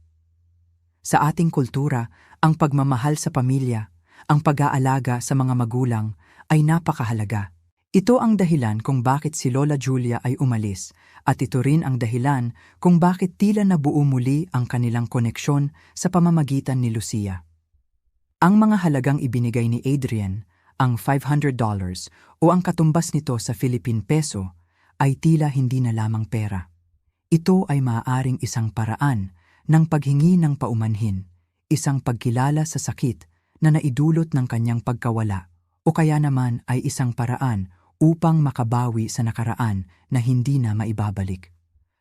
Sa ating kultura, ang pagmamahal sa pamilya, ang pag-aalaga sa mga magulang ay napakahalaga. Ito ang dahilan kung bakit si Lola Julia ay umalis at ito rin ang dahilan kung bakit tila nabuo muli ang kanilang koneksyon sa pamamagitan ni Lucia. Ang mga halagang ibinigay ni Adrian, ang $500 o ang katumbas nito sa Philippine peso ay tila hindi na lamang pera. Ito ay maaaring isang paraan ng paghingi ng paumanhin, isang pagkilala sa sakit na naidulot ng kanyang pagkawala, o kaya naman ay isang paraan upang makabawi sa nakaraan na hindi na maibabalik.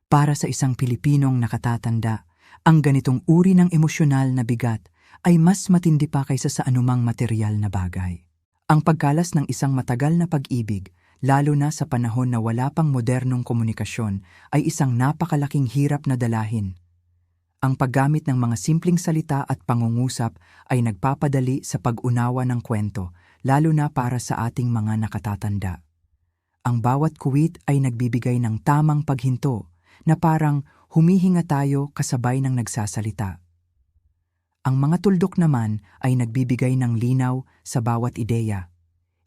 Para sa isang Pilipinong nakatatanda, ang ganitong uri ng emosyonal na bigat ay mas matindi pa kaysa sa anumang material na bagay. Ang pagkalas ng isang matagal na pag-ibig, lalo na sa panahon na wala pang modernong komunikasyon, ay isang napakalaking hirap na dalahin. Ang paggamit ng mga simpleng salita at pangungusap ay nagpapadali sa pag-unawa ng kwento, lalo na para sa ating mga nakatatanda. Ang bawat kuwit ay nagbibigay ng tamang paghinto na parang humihinga tayo kasabay ng nagsasalita. Ang mga tuldok naman ay nagbibigay ng linaw sa bawat ideya.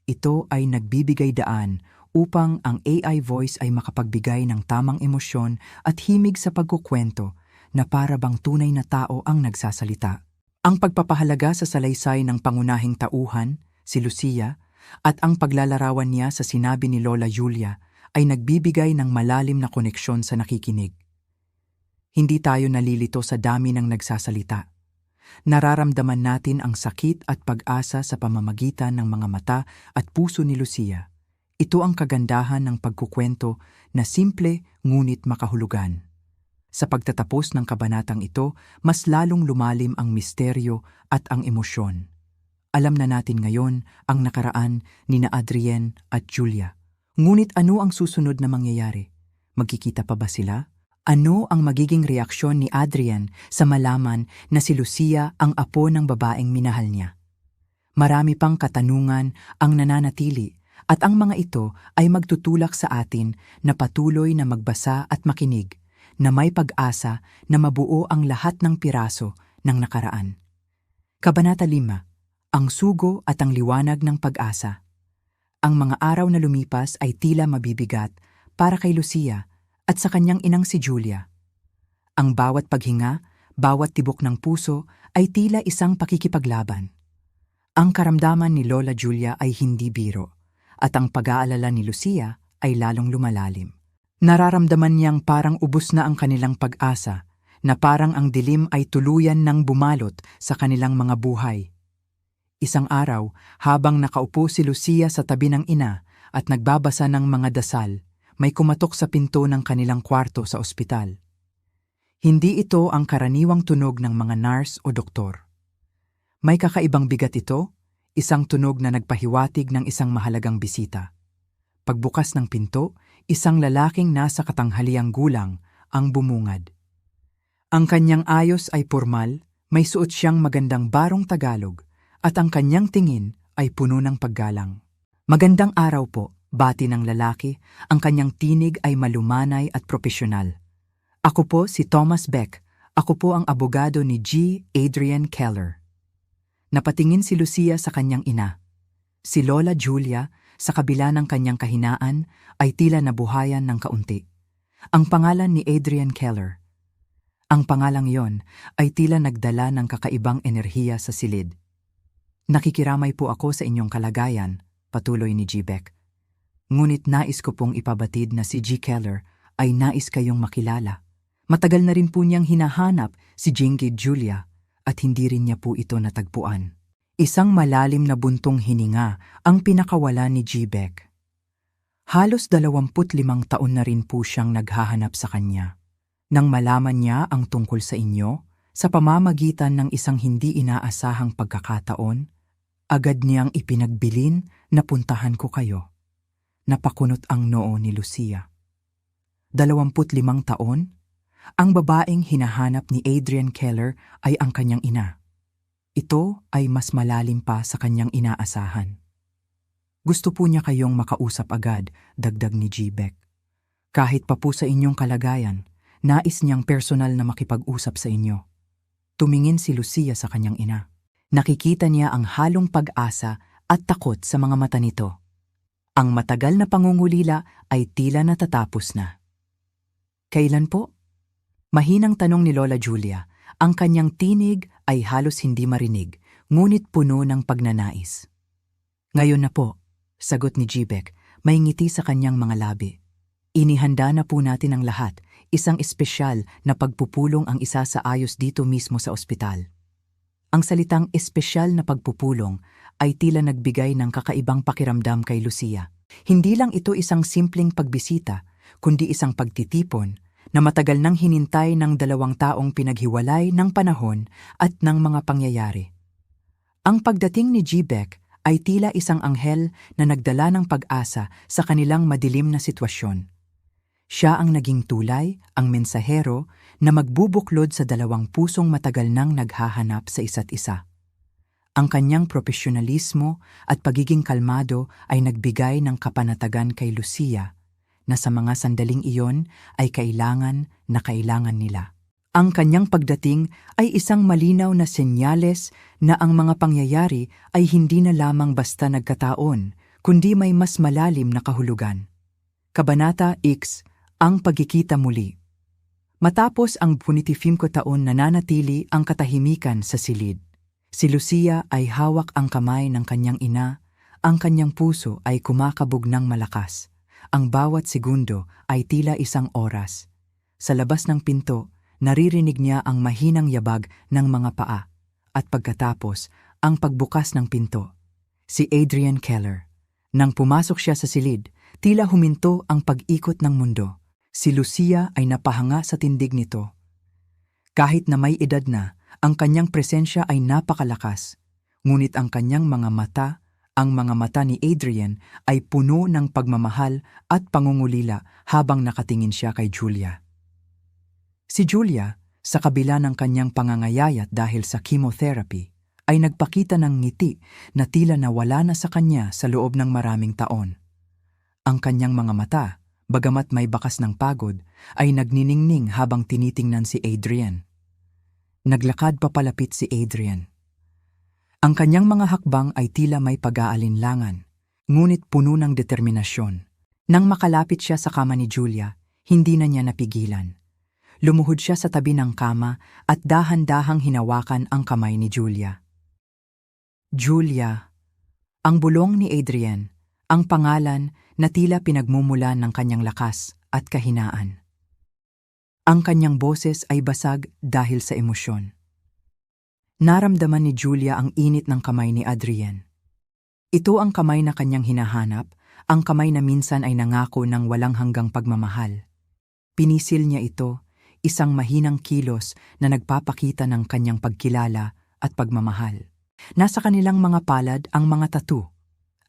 Ito ay nagbibigay daan upang ang AI voice ay makapagbigay ng tamang emosyon at himig sa pagkukwento na para bang tunay na tao ang nagsasalita. Ang pagpapahalaga sa salaysay ng pangunahing tauhan, si Lucia, at ang paglalarawan niya sa sinabi ni Lola Julia ay nagbibigay ng malalim na koneksyon sa nakikinig. Hindi tayo nalilito sa dami ng nagsasalita. Nararamdaman natin ang sakit at pag-asa sa pamamagitan ng mga mata at puso ni Lucia. Ito ang kagandahan ng pagkukwento na simple ngunit makahulugan. Sa pagtatapos ng kabanatang ito, mas lalong lumalim ang misteryo at ang emosyon. Alam na natin ngayon ang nakaraan ni na Adrian at Julia. Ngunit ano ang susunod na mangyayari? Magkikita pa ba sila? Ano ang magiging reaksyon ni Adrian sa malaman na si Lucia ang apo ng babaeng minahal niya? Marami pang katanungan ang nananatili at ang mga ito ay magtutulak sa atin na patuloy na magbasa at makinig, na may pag-asa na mabuo ang lahat ng piraso ng nakaraan. Kabanata 5. Ang sugo at ang liwanag ng pag-asa. Ang mga araw na lumipas ay tila mabibigat para kay Lucia at sa kanyang inang si Julia. Ang bawat paghinga, bawat tibok ng puso ay tila isang pakikipaglaban. Ang karamdaman ni Lola Julia ay hindi biro, at ang pag-aalala ni Lucia ay lalong lumalalim. Nararamdaman niyang parang ubos na ang kanilang pag-asa, na parang ang dilim ay tuluyan ng bumalot sa kanilang mga buhay. Isang araw, habang nakaupo si Lucia sa tabi ng ina at nagbabasa ng mga dasal, may kumatok sa pinto ng kanilang kwarto sa ospital. Hindi ito ang karaniwang tunog ng mga nurse o doktor. May kakaibang bigat ito, isang tunog na nagpahiwatig ng isang mahalagang bisita. Pagbukas ng pinto, isang lalaking nasa katanghaliang gulang ang bumungad. Ang kanyang ayos ay pormal, may suot siyang magandang barong Tagalog, at ang kanyang tingin ay puno ng paggalang. Magandang araw po. Bati ng lalaki, ang kanyang tinig ay malumanay at propesyonal. Ako po si Thomas Beck. Ako po ang abogado ni G. Adrian Keller. Napatingin si Lucia sa kanyang ina. Si Lola Julia, sa kabila ng kanyang kahinaan, ay tila nabuhayan ng kaunti. Ang pangalan ni Adrian Keller. Ang pangalang yon ay tila nagdala ng kakaibang enerhiya sa silid. Nakikiramay po ako sa inyong kalagayan, patuloy ni G-Beck. Ngunit nais ko pong ipabatid na si G. Keller ay nais kayong makilala. Matagal na rin po niyang hinahanap si Jinky Julia at hindi rin niya po ito natagpuan. Isang malalim na buntong hininga ang pinakawala ni G-Beck. Halos 25 taon na rin po siyang naghahanap sa kanya. Nang malaman niya ang tungkol sa inyo, sa pamamagitan ng isang hindi inaasahang pagkakataon, agad niyang ipinagbilin na puntahan ko kayo. Napakunot ang noo ni Lucia. 25 taon? Ang babaeng hinahanap ni Adrian Keller ay ang kanyang ina. Ito ay mas malalim pa sa kanyang inaasahan. Gusto po niya kayong makausap agad, dagdag ni G-Beck. Kahit pa po sa inyong kalagayan, nais niyang personal na makipag-usap sa inyo. Tumingin si Lucia sa kanyang ina. Nakikita niya ang halong pag-asa at takot sa mga mata nito. Ang matagal na pangungulila ay tila natatapos na. Kailan po? Mahinang tanong ni Lola Julia. Ang kanyang tinig ay halos hindi marinig, ngunit puno ng pagnanais. Ngayon na po, sagot ni G-Beck, may ngiti sa kanyang mga labi. Inihanda na po natin ang lahat, isang espesyal na pagpupulong ang isa sa ayos dito mismo sa ospital. Ang salitang espesyal na pagpupulong ay tila nagbigay ng kakaibang pakiramdam kay Lucia. Hindi lang ito isang simpleng pagbisita, kundi isang pagtitipon na matagal nang hinintay ng 2 taong pinaghiwalay ng panahon at ng mga pangyayari. Ang pagdating ni G-Beck ay tila isang anghel na nagdala ng pag-asa sa kanilang madilim na sitwasyon. Siya ang naging tulay, ang mensahero na magbubuklod sa 2 pusong matagal nang naghahanap sa isa't isa. Ang kanyang profesionalismo at pagiging kalmado ay nagbigay ng kapanatagan kay Lucia na sa mga sandaling iyon ay kailangan nila. Ang kanyang pagdating ay isang malinaw na senyales na ang mga pangyayari ay hindi na lamang basta nagkataon, kundi may mas malalim na kahulugan. Kabanata X, ang pagkikita muli. Matapos ang 25 taon nananatili ang katahimikan sa silid. Si Lucia ay hawak ang kamay ng kanyang ina, ang kanyang puso ay kumakabog ng malakas. Ang bawat segundo ay tila isang oras. Sa labas ng pinto, naririnig niya ang mahinang yabag ng mga paa. At pagkatapos, ang pagbukas ng pinto. Si Adrian Keller. Nang pumasok siya sa silid, tila huminto ang pag-ikot ng mundo. Si Lucia ay napahanga sa tindig nito. Kahit na may edad na, ang kanyang presensya ay napakalakas. Ngunit ang kanyang mga mata ni Adrian ay puno ng pagmamahal at pangungulila habang nakatingin siya kay Julia. Si Julia, sa kabila ng kanyang pangangayayat dahil sa chemotherapy, ay nagpakita ng ngiti na tila nawala na sa kanya sa loob ng maraming taon. Ang kanyang mga mata, bagamat may bakas ng pagod, ay nagniningning habang tinitingnan si Adrian. Naglakad papalapit si Adrian. Ang kanyang mga hakbang ay tila may pag-aalinlangan, ngunit puno ng determinasyon. Nang makalapit siya sa kama ni Julia, hindi na niya napigilan. Lumuhod siya sa tabi ng kama at dahan-dahang hinawakan ang kamay ni Julia. Julia, ang bulong ni Adrian, ang pangalan na tila pinagmumulan ng kanyang lakas at kahinaan. Ang kanyang boses ay basag dahil sa emosyon. Naramdaman ni Julia ang init ng kamay ni Adrian. Ito ang kamay na kanyang hinahanap, ang kamay na minsan ay nangako ng walang hanggang pagmamahal. Pinisil niya ito, isang mahinang kilos na nagpapakita ng kanyang pagkilala at pagmamahal. Nasa kanilang mga palad ang mga tattoo,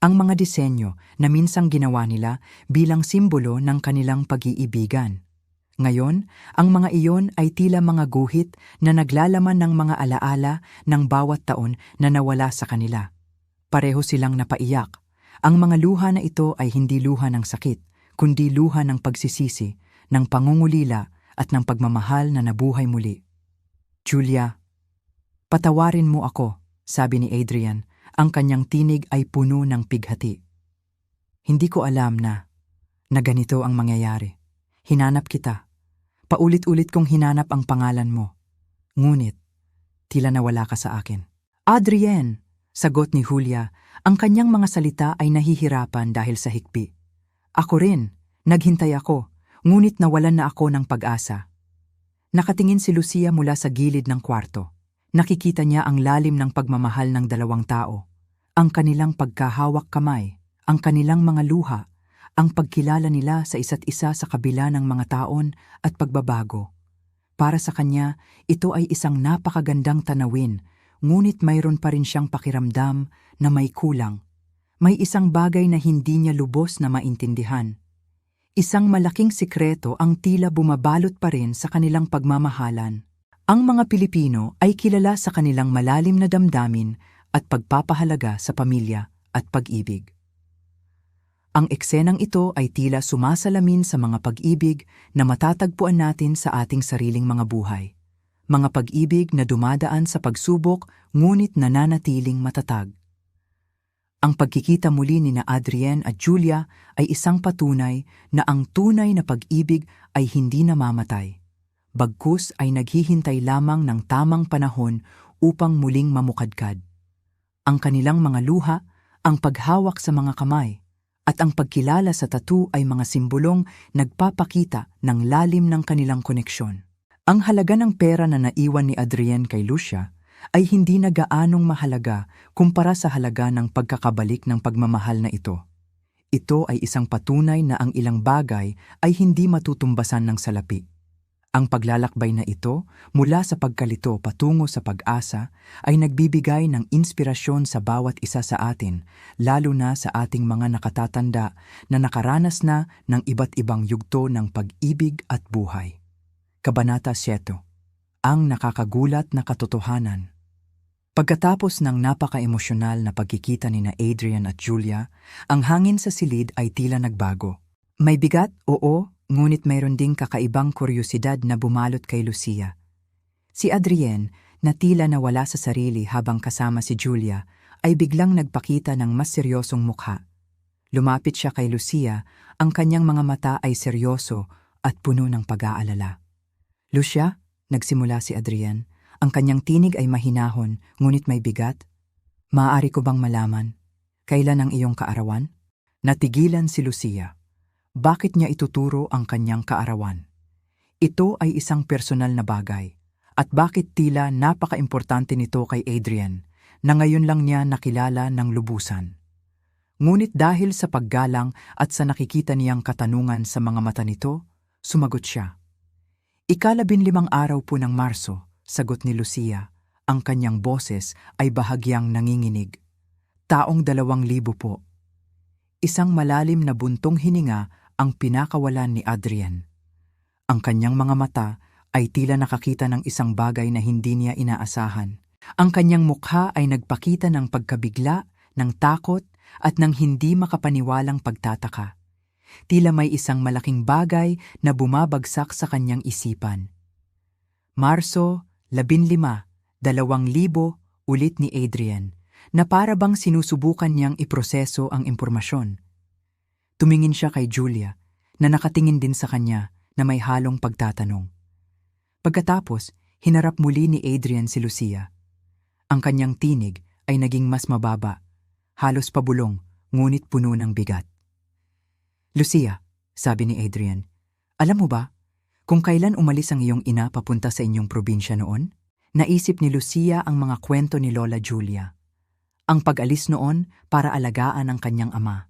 ang mga disenyo na minsang ginawa nila bilang simbolo ng kanilang pag-iibigan. Ngayon, ang mga iyon ay tila mga guhit na naglalaman ng mga alaala ng bawat taon na nawala sa kanila. Pareho silang napaiyak. Ang mga luha na ito ay hindi luha ng sakit, kundi luha ng pagsisisi, ng pangungulila at ng pagmamahal na nabuhay muli. Julia, patawarin mo ako, sabi ni Adrian. Ang kanyang tinig ay puno ng pighati. Hindi ko alam na ganito ang mangyayari. Hinanap kita. Paulit-ulit kong hinanap ang pangalan mo. Ngunit, tila nawala ka sa akin. Adrienne, sagot ni Julia, ang kanyang mga salita ay nahihirapan dahil sa hikbi. Ako rin, naghintay ako, ngunit nawalan na ako ng pag-asa. Nakatingin si Lucia mula sa gilid ng kwarto. Nakikita niya ang lalim ng pagmamahal ng dalawang tao, ang kanilang pagkahawak kamay, ang kanilang mga luha, ang pagkilala nila sa isa't isa sa kabila ng mga taon at pagbabago. Para sa kanya, ito ay isang napakagandang tanawin, ngunit mayroon pa rin siyang pakiramdam na may kulang. May isang bagay na hindi niya lubos na maintindihan. Isang malaking sikreto ang tila bumabalot pa rin sa kanilang pagmamahalan. Ang mga Pilipino ay kilala sa kanilang malalim na damdamin at pagpapahalaga sa pamilya at pag-ibig. Ang eksenang ito ay tila sumasalamin sa mga pag-ibig na matatagpuan natin sa ating sariling mga buhay. Mga pag-ibig na dumadaan sa pagsubok ngunit nananatiling matatag. Ang pagkikita muli ni na Adrienne at Julia ay isang patunay na ang tunay na pag-ibig ay hindi namamatay. Bagkus ay naghihintay lamang ng tamang panahon upang muling mamukadkad. Ang kanilang mga luha, ang paghawak sa mga kamay, at ang pagkilala sa tattoo ay mga simbolong nagpapakita ng lalim ng kanilang koneksyon. Ang halaga ng pera na naiwan ni Adrienne kay Lucia ay hindi na gaanong mahalaga kumpara sa halaga ng pagkakabalik ng pagmamahal na ito. Ito ay isang patunay na ang ilang bagay ay hindi matutumbasan ng salapi. Ang paglalakbay na ito, mula sa pagkalito patungo sa pag-asa, ay nagbibigay ng inspirasyon sa bawat isa sa atin, lalo na sa ating mga nakatatanda na nakaranas na ng iba't ibang yugto ng pag-ibig at buhay. Kabanata 7. Ang nakakagulat na katotohanan. Pagkatapos ng napaka-emosyonal na pagkikita ni na Adrienne at Julia, ang hangin sa silid ay tila nagbago. May bigat, oo, ngunit mayroon ding kakaibang kuryosidad na bumalot kay Lucia. Si Adrienne, na tila nawala sa sarili habang kasama si Julia, ay biglang nagpakita ng mas seryosong mukha. Lumapit siya kay Lucia, ang kanyang mga mata ay seryoso at puno ng pag-aalala. Lucia, nagsimula si Adrienne, ang kanyang tinig ay mahinahon, ngunit may bigat. Maaari ko bang malaman? Kailan ang iyong kaarawan? Natigilan si Lucia. Bakit niya ituturo ang kanyang kaarawan? Ito ay isang personal na bagay. At bakit tila napaka-importante nito kay Adrienne, na ngayon lang niya nakilala ng lubusan? Ngunit dahil sa paggalang at sa nakikita niyang katanungan sa mga mata nito, sumagot siya. Ika-15 araw po ng Marso, sagot ni Lucia, ang kanyang boses ay bahagyang nanginginig. Taong 2000 po. Isang malalim na buntong hininga ang pinakawalan ni Adrienne. Ang kanyang mga mata ay tila nakakita ng isang bagay na hindi niya inaasahan. Ang kanyang mukha ay nagpakita ng pagkabigla, ng takot, at ng hindi makapaniwalang pagtataka. Tila may isang malaking bagay na bumabagsak sa kanyang isipan. Marso 15, 2000 ulit ni Adrienne, na para bang sinusubukan niyang iproseso ang impormasyon. Tumingin siya kay Julia, na nakatingin din sa kanya na may halong pagtatanong. Pagkatapos, hinarap muli ni Adrienne si Lucia. Ang kanyang tinig ay naging mas mababa, halos pabulong, ngunit puno ng bigat. Lucia, sabi ni Adrienne, alam mo ba, kung kailan umalis ang iyong ina papunta sa inyong probinsya noon? Naisip ni Lucia ang mga kwento ni Lola Julia. Ang pag-alis noon para alagaan ang kanyang ama.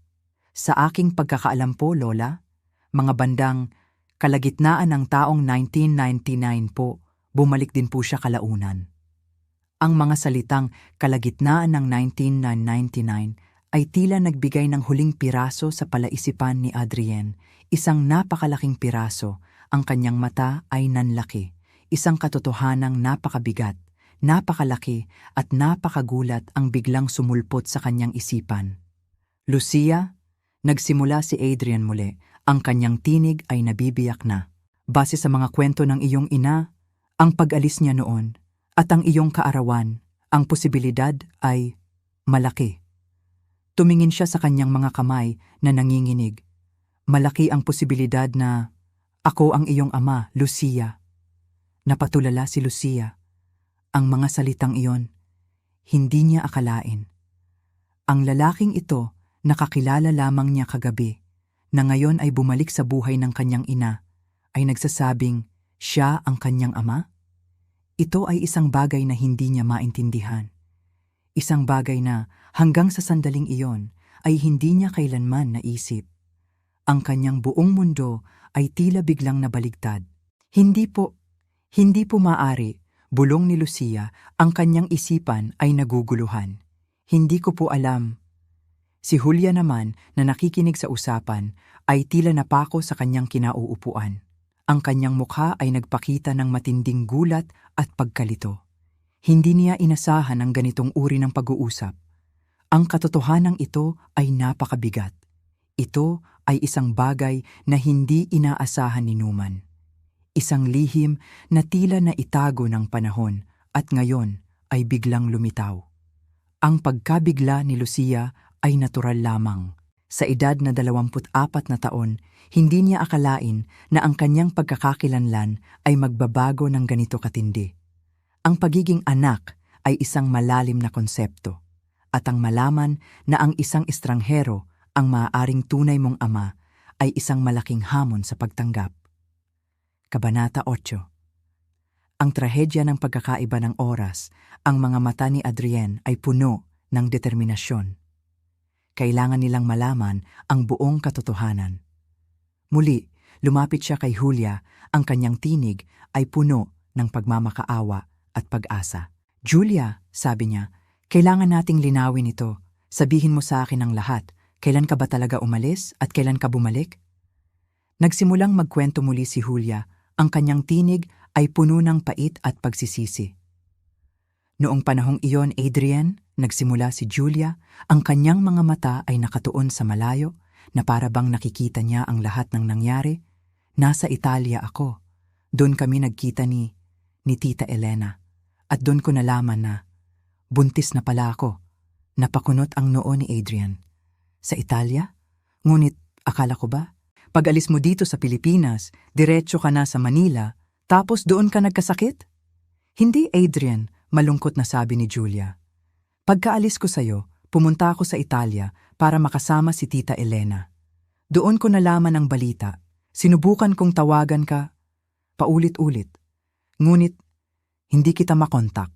Sa aking pagkakaalam po, Lola, mga bandang kalagitnaan ng taong 1999 po, bumalik din po siya kalaunan. Ang mga salitang kalagitnaan ng 1999 ay tila nagbigay ng huling piraso sa palaisipan ni Adrienne. Isang napakalaking piraso, ang kanyang mata ay nanlaki. Isang katotohanang napakabigat, napakalaki at napakagulat ang biglang sumulpot sa kanyang isipan. Lucia, nagsimula si Adrienne muli. Ang kanyang tinig ay nabibiyak na. Base sa mga kwento ng iyong ina, ang pag-alis niya noon at ang iyong kaarawan, ang posibilidad ay malaki. Tumingin siya sa kanyang mga kamay na nanginginig. Malaki ang posibilidad na Ako ang iyong ama, Lucia. Napatulala si Lucia. Ang mga salitang iyon, hindi niya akalain. Ang lalaking ito, nakakilala lamang niya kagabi, na ngayon ay bumalik sa buhay ng kanyang ina, ay nagsasabing siya ang kanyang ama? Ito ay isang bagay na hindi niya maintindihan. Isang bagay na hanggang sa sandaling iyon ay hindi niya kailanman naisip. Ang kanyang buong mundo ay tila biglang nabaligtad. Hindi po maaari, bulong ni Lucia, ang kanyang isipan ay naguguluhan. Hindi ko po alam. Si Julia naman na nakikinig sa usapan ay tila napako sa kanyang kinauupuan. Ang kanyang mukha ay nagpakita ng matinding gulat at pagkalito. Hindi niya inasahan ang ganitong uri ng pag-uusap. Ang katotohanan ito ay napakabigat. Ito ay isang bagay na hindi inaasahan ni Numan. Isang lihim na tila na itago ng panahon at ngayon ay biglang lumitaw. Ang pagkabigla ni Lucia ay natural lamang. Sa edad na 24 na taon, hindi niya akalain na ang kanyang pagkakakilanlan ay magbabago ng ganito katindi. Ang pagiging anak ay isang malalim na konsepto, at ang malaman na ang isang estranghero ang maaaring tunay mong ama ay isang malaking hamon sa pagtanggap. Kabanata 8. Ang trahedya ng pagkakaiba ng oras, ang mga mata ni Adrienne ay puno ng determinasyon. Kailangan nilang malaman ang buong katotohanan. Muli, lumapit siya kay Julia, ang kanyang tinig ay puno ng pagmamakaawa at pag-asa. Julia, sabi niya, kailangan nating linawin ito. Sabihin mo sa akin ang lahat. Kailan ka ba talaga umalis at kailan ka bumalik? Nagsimulang magkwento muli si Julia. Ang kanyang tinig ay puno ng pait at pagsisisi. Noong panahong iyon, Adrienne, nagsimula si Julia, ang kanyang mga mata ay nakatuon sa malayo na para bang nakikita niya ang lahat ng nangyari. Nasa Italia ako. Doon kami nagkita ni Tita Elena. At doon ko nalaman na buntis na pala ako. Napakunot ang noo ni Adrienne. Sa Italia? Ngunit akala ko ba? Pag-alis mo dito sa Pilipinas, diretso ka na sa Manila, tapos doon ka nagkasakit? Hindi, Adrienne, malungkot na sabi ni Julia. Pagkaalis ko sa'yo, pumunta ako sa Italia para makasama si Tita Elena. Doon ko nalaman ang balita. Sinubukan kong tawagan ka paulit-ulit. Ngunit, hindi kita makontak.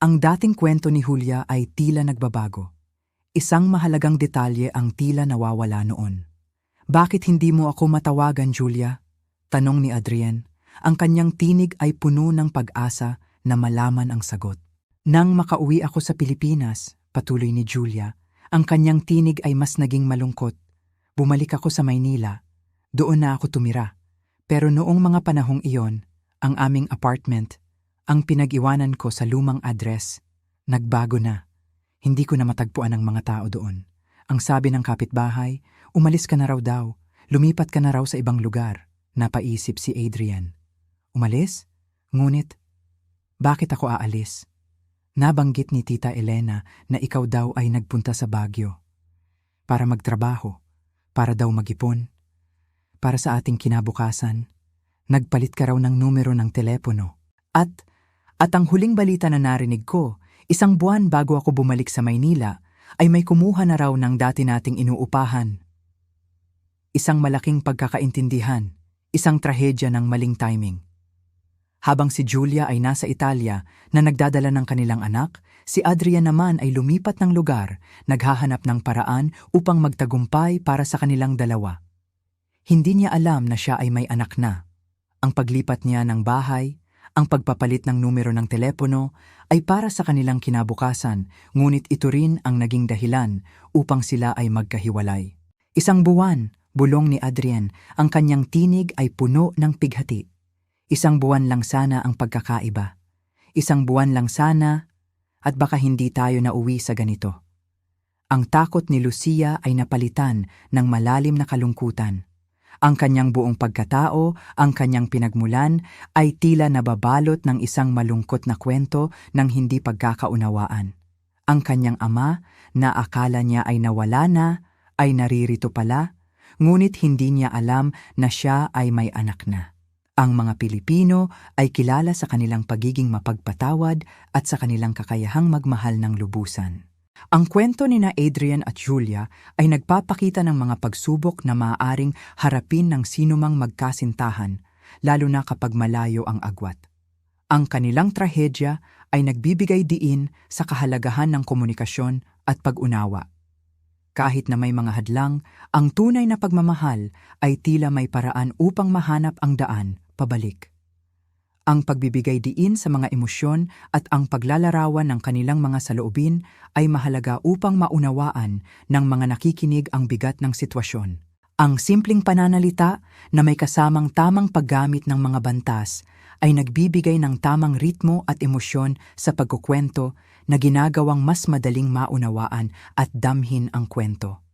Ang dating kwento ni Julia ay tila nagbabago. Isang mahalagang detalye ang tila nawawala noon. Bakit hindi mo ako matawagan, Julia? Tanong ni Adrienne. Ang kanyang tinig ay puno ng pag-asa na malaman ang sagot. Nang makauwi ako sa Pilipinas, patuloy ni Julia, ang kanyang tinig ay mas naging malungkot. Bumalik ako sa Maynila. Doon na ako tumira. Pero noong mga panahong iyon, ang aming apartment, ang pinag-iwanan ko sa lumang address, nagbago na. Hindi ko na matagpuan ang mga tao doon. Ang sabi ng kapitbahay, umalis ka na raw daw, lumipat ka na raw sa ibang lugar. Napaisip si Adrienne. Umalis? Ngunit, bakit ako aalis? Nabanggit ni Tita Elena na ikaw daw ay nagpunta sa Baguio. Para magtrabaho, para daw mag-ipon. Para sa ating kinabukasan, nagpalit ka raw ng numero ng telepono. At ang huling balita na narinig ko, isang buwan bago ako bumalik sa Maynila, ay may kumuha na raw ng dati nating inuupahan. Isang malaking pagkakaintindihan, isang trahedya ng maling timing. Habang si Julia ay nasa Italia na nagdadala ng kanilang anak, si Adrienne naman ay lumipat ng lugar, naghahanap ng paraan upang magtagumpay para sa kanilang dalawa. Hindi niya alam na siya ay may anak na. Ang paglipat niya ng bahay, ang pagpapalit ng numero ng telepono ay para sa kanilang kinabukasan, ngunit ito rin ang naging dahilan upang sila ay magkahiwalay. Isang buwan, bulong ni Adrienne, ang kanyang tinig ay puno ng pighati. Isang buwan lang sana ang pagkakaiba. Isang buwan lang sana at baka hindi tayo nauwi sa ganito. Ang takot ni Lucia ay napalitan ng malalim na kalungkutan. Ang kanyang buong pagkatao, ang kanyang pinagmulan ay tila nababalot ng isang malungkot na kwento ng hindi pagkakaunawaan. Ang kanyang ama, na akala niya ay nawala na, ay naririto pala, ngunit hindi niya alam na siya ay may anak na. Ang mga Pilipino ay kilala sa kanilang pagiging mapagpatawad at sa kanilang kakayahang magmahal ng lubusan. Ang kwento ni na Adrian at Julia ay nagpapakita ng mga pagsubok na maaaring harapin ng sinumang magkasintahan, lalo na kapag malayo ang agwat. Ang kanilang trahedya ay nagbibigay diin sa kahalagahan ng komunikasyon at pag-unawa. Kahit na may mga hadlang, ang tunay na pagmamahal ay tila may paraan upang mahanap ang daan pabalik. Ang pagbibigay diin sa mga emosyon at ang paglalarawan ng kanilang mga saloobin ay mahalaga upang maunawaan ng mga nakikinig ang bigat ng sitwasyon. Ang simpleng pananalita na may kasamang tamang paggamit ng mga bantas ay nagbibigay ng tamang ritmo at emosyon sa pagkukwento na ginagawang mas madaling maunawaan at damhin ang kwento.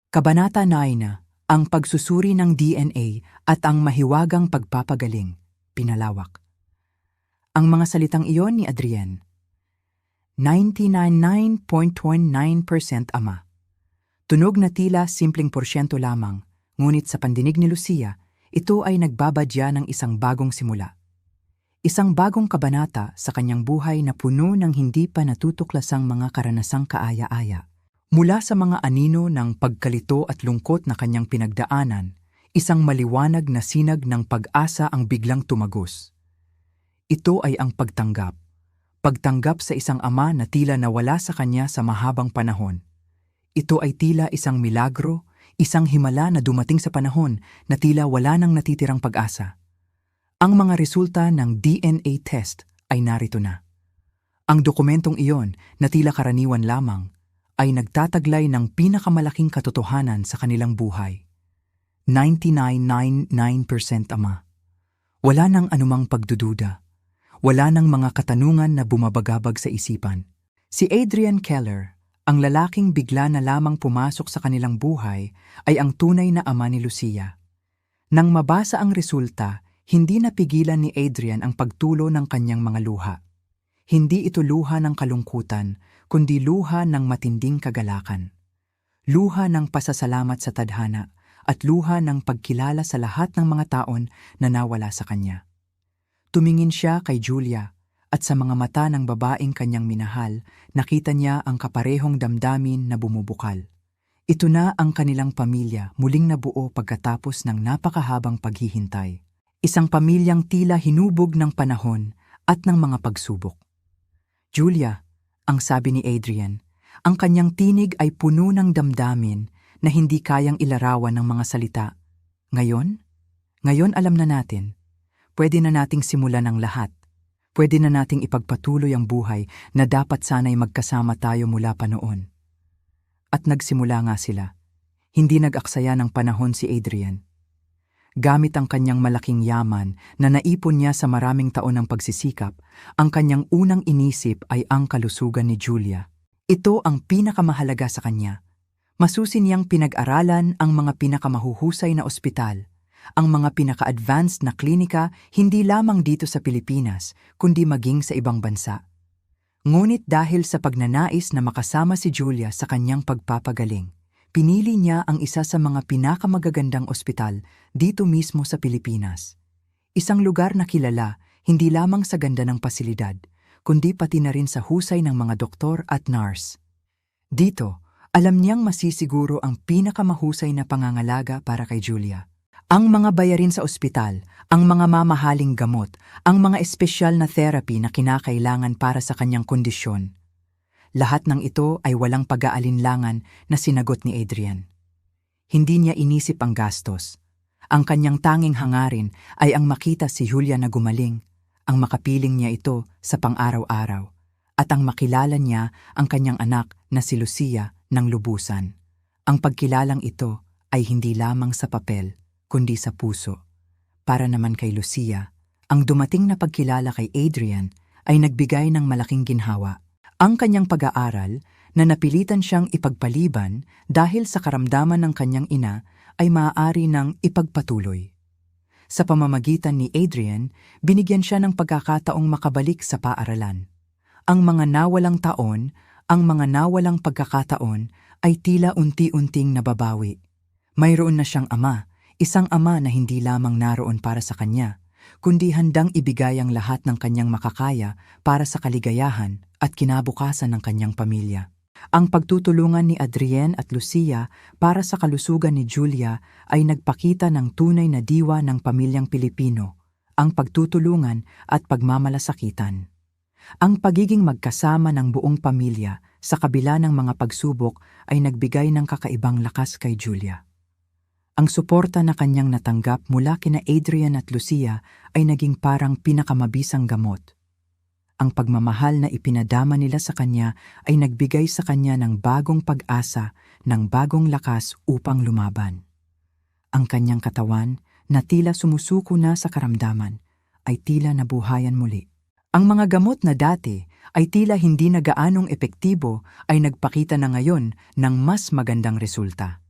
Kabanata 9. Ang pagsusuri ng DNA at ang mahiwagang pagpapagaling, pinalawak. Ang mga salitang iyon ni Adrian. 99.19% ama. Tunog na tila simpleng porsyento lamang, ngunit sa pandinig ni Lucia, ito ay nagbabadya ng isang bagong simula. Isang bagong kabanata sa kanyang buhay na puno ng hindi pa natutuklasang mga karanasang kaaya-aya. Mula sa mga anino ng pagkalito at lungkot na kanyang pinagdaanan, isang maliwanag na sinag ng pag-asa ang biglang tumagos. Ito ay ang pagtanggap. Pagtanggap sa isang ama na tila nawala sa kanya sa mahabang panahon. Ito ay tila isang milagro, isang himala na dumating sa panahon na tila wala nang natitirang pag-asa. Ang mga resulta ng DNA test ay narito na. Ang dokumentong iyon na tila karaniwan lamang ay nagtataglay ng pinakamalaking katotohanan sa kanilang buhay. 99.99% ama. Wala nang anumang pagdududa. Wala nang mga katanungan na bumabagabag sa isipan. Si Adrian Keller, ang lalaking bigla na lamang pumasok sa kanilang buhay, ay ang tunay na ama ni Lucia. Nang mabasa ang resulta, hindi napigilan ni Adrian ang pagtulo ng kanyang mga luha. Hindi ito luha ng kalungkutan, kundi luha ng matinding kagalakan. Luha ng pasasalamat sa tadhana at luha ng pagkilala sa lahat ng mga taon na nawala sa kanya. Tumingin siya kay Julia at sa mga mata ng babaeng kanyang minahal, nakita niya ang kaparehong damdamin na bumubukal. Ito na ang kanilang pamilya muling nabuo pagkatapos ng napakahabang paghihintay. Isang pamilyang tila hinubog ng panahon at ng mga pagsubok. Julia, ang sabi ni Adrian, ang kanyang tinig ay puno ng damdamin na hindi kayang ilarawan ng mga salita. Ngayon alam na natin. Pwede na nating simulan ang lahat. Pwede na nating ipagpatuloy ang buhay na dapat sana'y magkasama tayo mula pa noon. At nagsimula nga sila. Hindi nag-aksaya ng panahon si Adrian. Gamit ang kanyang malaking yaman na naipon niya sa maraming taon ng pagsisikap, ang kanyang unang inisip ay ang kalusugan ni Julia. Ito ang pinakamahalaga sa kanya. Masusin niyang pinag-aralan ang mga pinakamahuhusay na ospital, ang mga pinaka-advanced na klinika hindi lamang dito sa Pilipinas, kundi maging sa ibang bansa. Ngunit dahil sa pagnanais na makasama si Julia sa kanyang pagpapagaling, pinili niya ang isa sa mga pinakamagagandang ospital dito mismo sa Pilipinas. Isang lugar na kilala hindi lamang sa ganda ng pasilidad, kundi pati na rin sa husay ng mga doktor at nurse. Dito, alam niyang masisiguro ang pinakamahusay na pangangalaga para kay Julia. Ang mga bayarin sa ospital, ang mga mamahaling gamot, ang mga espesyal na therapy na kinakailangan para sa kanyang kondisyon. Lahat ng ito ay walang pag-aalinlangan na sinagot ni Adrian. Hindi niya inisip ang gastos. Ang kanyang tanging hangarin ay ang makita si Julia na gumaling, ang makapiling niya ito sa pang-araw-araw, at ang makilala niya ang kanyang anak na si Lucia ng lubusan. Ang pagkilalang ito ay hindi lamang sa papel, kundi sa puso. Para naman kay Lucia, ang dumating na pagkilala kay Adrian ay nagbigay ng malaking ginhawa. Ang kanyang pag-aaral na napilitan siyang ipagpaliban dahil sa karamdaman ng kanyang ina ay maaari ng ipagpatuloy. Sa pamamagitan ni Adrian, binigyan siya ng pagkakataong makabalik sa paaralan. Ang mga nawalang taon, ang mga nawalang pagkakataon ay tila unti-unting nababawi. Mayroon na siyang ama, isang ama na hindi lamang naroon para sa kanya, kundi handang ibigay ang lahat ng kanyang makakaya para sa kaligayahan at kinabukasan ng kanyang pamilya. Ang pagtutulungan ni Adrienne at Lucia para sa kalusugan ni Julia ay nagpakita ng tunay na diwa ng pamilyang Pilipino, ang pagtutulungan at pagmamalasakitan. Ang pagiging magkasama ng buong pamilya sa kabila ng mga pagsubok ay nagbigay ng kakaibang lakas kay Julia. Ang suporta na kanyang natanggap mula kina Adrienne at Lucia ay naging parang pinakamabisang gamot. Ang pagmamahal na ipinadama nila sa kanya ay nagbigay sa kanya ng bagong pag-asa, ng bagong lakas upang lumaban. Ang kanyang katawan, na tila sumusuko na sa karamdaman, ay tila nabuhayan muli. Ang mga gamot na dati ay tila hindi na gaanong epektibo ay nagpakita na ngayon ng mas magandang resulta.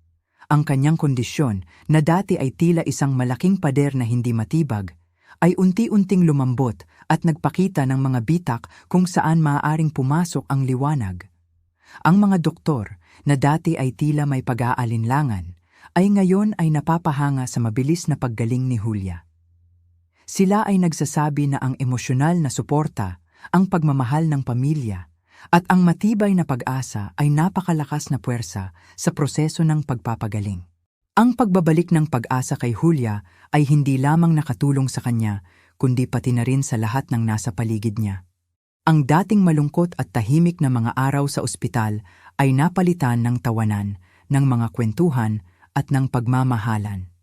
Ang kanyang kondisyon na dati ay tila isang malaking pader na hindi matibag, ay unti-unting lumambot at nagpakita ng mga bitak kung saan maaaring pumasok ang liwanag. Ang mga doktor na dati ay tila may pag-aalinlangan, ay ngayon ay napapahanga sa mabilis na paggaling ni Julia. Sila ay nagsasabi na ang emosyonal na suporta, ang pagmamahal ng pamilya, at ang matibay na pag-asa ay napakalakas na puwersa sa proseso ng pagpapagaling. Ang pagbabalik ng pag-asa kay Julia ay hindi lamang nakatulong sa kanya, kundi pati na rin sa lahat ng nasa paligid niya. Ang dating malungkot at tahimik na mga araw sa ospital ay napalitan ng tawanan, ng mga kwentuhan at ng pagmamahalan.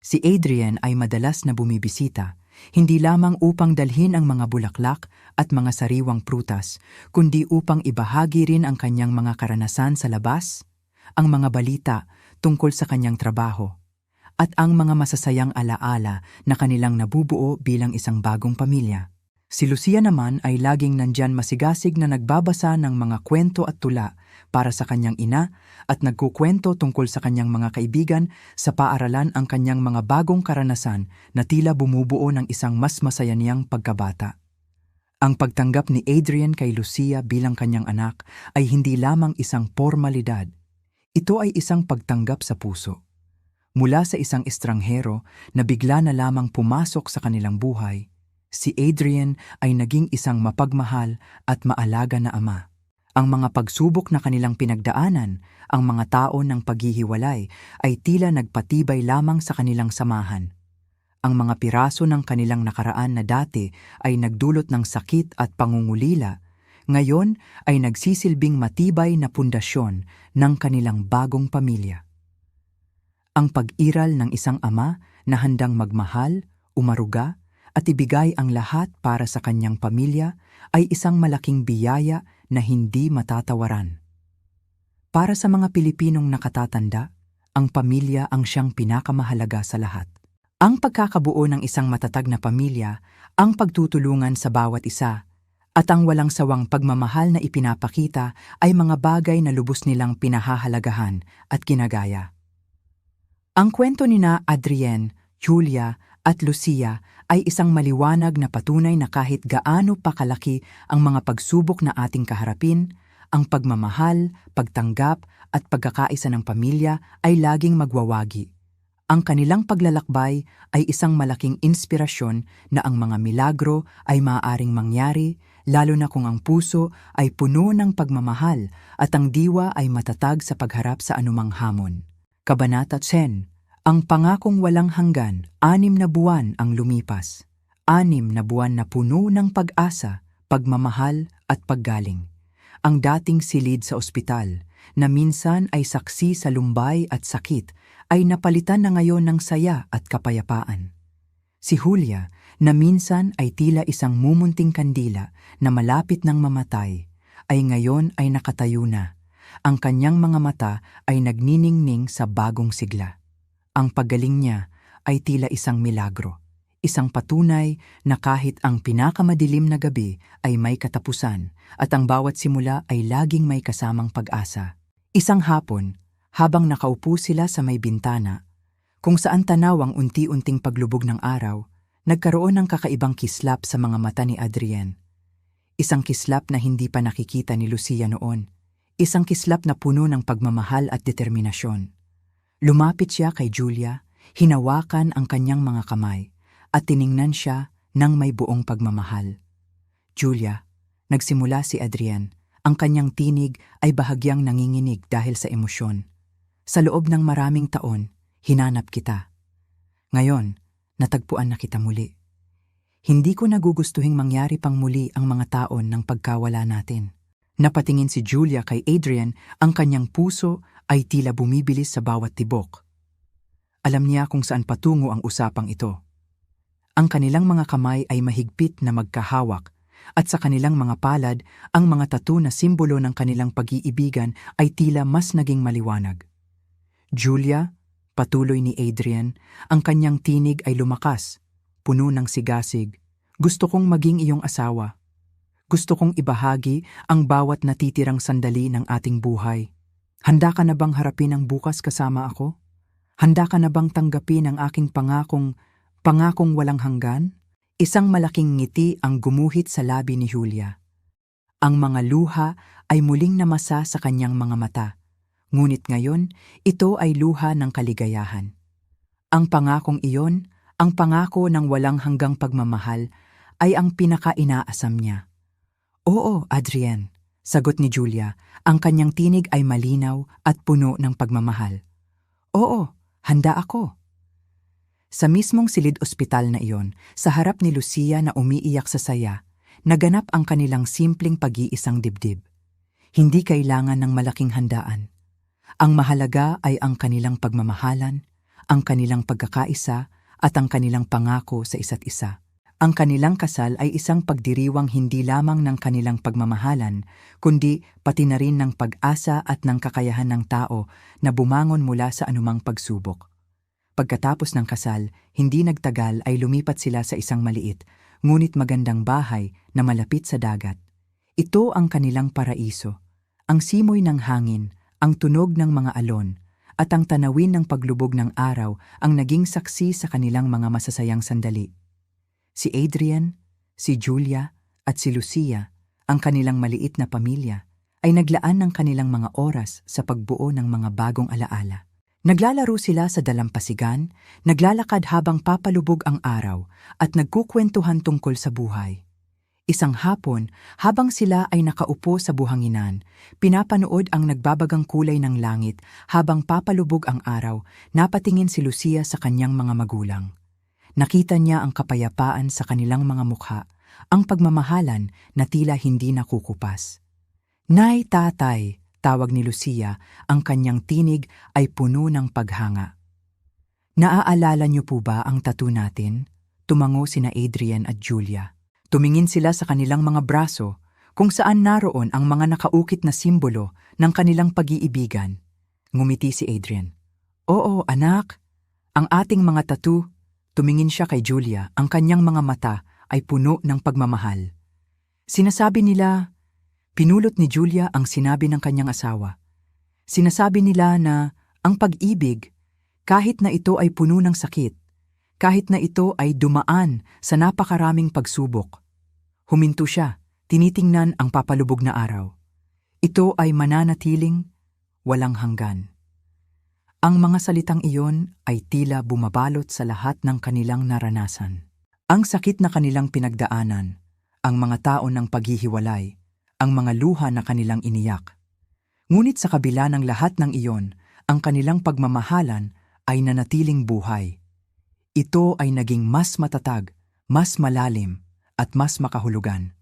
Si Adrienne ay madalas na bumibisita, hindi lamang upang dalhin ang mga bulaklak at mga sariwang prutas, kundi upang ibahagi rin ang kanyang mga karanasan sa labas, ang mga balita tungkol sa kanyang trabaho, at ang mga masasayang alaala na kanilang nabubuo bilang isang bagong pamilya. Si Lucia naman ay laging nandyan masigasig na nagbabasa ng mga kwento at tula para sa kanyang ina at nagkukwento tungkol sa kanyang mga kaibigan sa paaralan ang kanyang mga bagong karanasan na tila bumubuo ng isang mas masaya niyang pagkabata. Ang pagtanggap ni Adrienne kay Lucia bilang kanyang anak ay hindi lamang isang formalidad. Ito ay isang pagtanggap sa puso. Mula sa isang estranghero na bigla na lamang pumasok sa kanilang buhay, si Adrienne ay naging isang mapagmahal at maalaga na ama. Ang mga pagsubok na kanilang pinagdaanan, ang mga taon ng paghihiwalay ay tila nagpatibay lamang sa kanilang samahan. Ang mga piraso ng kanilang nakaraan na dati ay nagdulot ng sakit at pangungulila, ngayon ay nagsisilbing matibay na pundasyon ng kanilang bagong pamilya. Ang pag-iral ng isang ama na handang magmahal, umaruga, at ibigay ang lahat para sa kanyang pamilya ay isang malaking biyaya na hindi matatawaran. Para sa mga Pilipinong nakatatanda, ang pamilya ang siyang pinakamahalaga sa lahat. Ang pagkakabuo ng isang matatag na pamilya, ang pagtutulungan sa bawat isa, at ang walang sawang pagmamahal na ipinapakita ay mga bagay na lubos nilang pinahahalagahan at ginagaya. Ang kwento nina Adrienne, Julia at Lucia ay isang maliwanag na patunay na kahit gaano pa kalaki ang mga pagsubok na ating kaharapin, ang pagmamahal, pagtanggap at pagkakaisa ng pamilya ay laging magwawagi. Ang kanilang paglalakbay ay isang malaking inspirasyon na ang mga milagro ay maaaring mangyari, lalo na kung ang puso ay puno ng pagmamahal at ang diwa ay matatag sa pagharap sa anumang hamon. Kabanata 10. Ang pangakong walang hanggan, 6 na buwan ang lumipas. 6 na buwan na puno ng pag-asa, pagmamahal at paggaling. Ang dating silid sa ospital, na minsan ay saksi sa lumbay at sakit, ay napalitan na ngayon ng saya at kapayapaan. Si Julia, na minsan ay tila isang mumunting kandila na malapit ng mamatay, ay ngayon ay nakatayo na. Ang kanyang mga mata ay nagniningning sa bagong sigla. Ang paggaling niya ay tila isang milagro, isang patunay na kahit ang pinakamadilim na gabi ay may katapusan at ang bawat simula ay laging may kasamang pag-asa. Isang hapon, habang nakaupo sila sa may bintana, kung saan tanaw ang unti-unting paglubog ng araw, nagkaroon ng kakaibang kislap sa mga mata ni Adrienne. Isang kislap na hindi pa nakikita ni Lucia noon. Isang kislap na puno ng pagmamahal at determinasyon. Lumapit siya kay Julia, hinawakan ang kanyang mga kamay, at tiningnan siya ng may buong pagmamahal. Julia, nagsimula si Adrian. Ang kanyang tinig ay bahagyang nanginginig dahil sa emosyon. Sa loob ng maraming taon, hinanap kita. Ngayon, natagpuan na kita muli. Hindi ko nagugustuhing mangyari pang muli ang mga taon ng pagkawala natin. Napatingin si Julia kay Adrian, ang kanyang puso ay tila bumibilis sa bawat tibok. Alam niya kung saan patungo ang usapang ito. Ang kanilang mga kamay ay mahigpit na magkahawak, at sa kanilang mga palad, ang mga tattoo na simbolo ng kanilang pag-iibigan ay tila mas naging maliwanag. Julia, patuloy ni Adrian, ang kanyang tinig ay lumakas, puno ng sigasig. Gusto kong maging iyong asawa. Gusto kong ibahagi ang bawat natitirang sandali ng ating buhay. Handa ka na bang harapin ang bukas kasama ako? Handa ka na bang tanggapin ang aking pangakong walang hanggan? Isang malaking ngiti ang gumuhit sa labi ni Julia. Ang mga luha ay muling namasa sa kanyang mga mata. Ngunit ngayon, ito ay luha ng kaligayahan. Ang pangakong iyon, ang pangako ng walang hanggang pagmamahal, ay ang pinaka-inaasam niya. Oo, Adrian, sagot ni Julia. Ang kanyang tinig ay malinaw at puno ng pagmamahal. Oo, handa ako. Sa mismong silid-ospital na iyon, sa harap ni Lucia na umiiyak sa saya, naganap ang kanilang simpleng pag-iisang dibdib. Hindi kailangan ng malaking handaan. Ang mahalaga ay ang kanilang pagmamahalan, ang kanilang pagkakaisa, at ang kanilang pangako sa isa't isa. Ang kanilang kasal ay isang pagdiriwang hindi lamang ng kanilang pagmamahalan, kundi pati na rin ng pag-asa at ng kakayahan ng tao na bumangon mula sa anumang pagsubok. Pagkatapos ng kasal, hindi nagtagal ay lumipat sila sa isang maliit, ngunit magandang bahay na malapit sa dagat. Ito ang kanilang paraiso. Ang simoy ng hangin, ang tunog ng mga alon, at ang tanawin ng paglubog ng araw ang naging saksi sa kanilang mga masasayang sandali. Si Adrian, si Julia, at si Lucia, ang kanilang maliit na pamilya, ay naglaan ng kanilang mga oras sa pagbuo ng mga bagong alaala. Naglalaro sila sa dalampasigan, naglalakad habang papalubog ang araw, at nagkukwentuhan tungkol sa buhay. Isang hapon, habang sila ay nakaupo sa buhanginan, pinapanood ang nagbabagang kulay ng langit habang papalubog ang araw, napatingin si Lucia sa kanyang mga magulang. Nakita niya ang kapayapaan sa kanilang mga mukha, ang pagmamahalan na tila hindi nakukupas. "Nay, tatay," tawag ni Lucia, ang kanyang tinig ay puno ng paghanga. "Naaalala niyo po ba ang tattoo natin?" Tumango sina Adrian at Julia. Tumingin sila sa kanilang mga braso, kung saan naroon ang mga nakaukit na simbolo ng kanilang pag-iibigan. Ngumiti si Adrian. "Oo, anak. Ang ating mga tattoo." Tumingin siya kay Julia, ang kanyang mga mata ay puno ng pagmamahal. Sinasabi nila, pinulot ni Julia ang sinabi ng kanyang asawa. Sinasabi nila na ang pag-ibig, kahit na ito ay puno ng sakit, kahit na ito ay dumaan sa napakaraming pagsubok. Huminto siya, tinitingnan ang papalubog na araw. Ito ay mananatiling walang hanggan. Ang mga salitang iyon ay tila bumabalot sa lahat ng kanilang naranasan. Ang sakit na kanilang pinagdaanan, ang mga taon ng paghihiwalay, ang mga luha na kanilang iniyak. Ngunit sa kabila ng lahat ng iyon, ang kanilang pagmamahalan ay nanatiling buhay. Ito ay naging mas matatag, mas malalim, at mas makahulugan.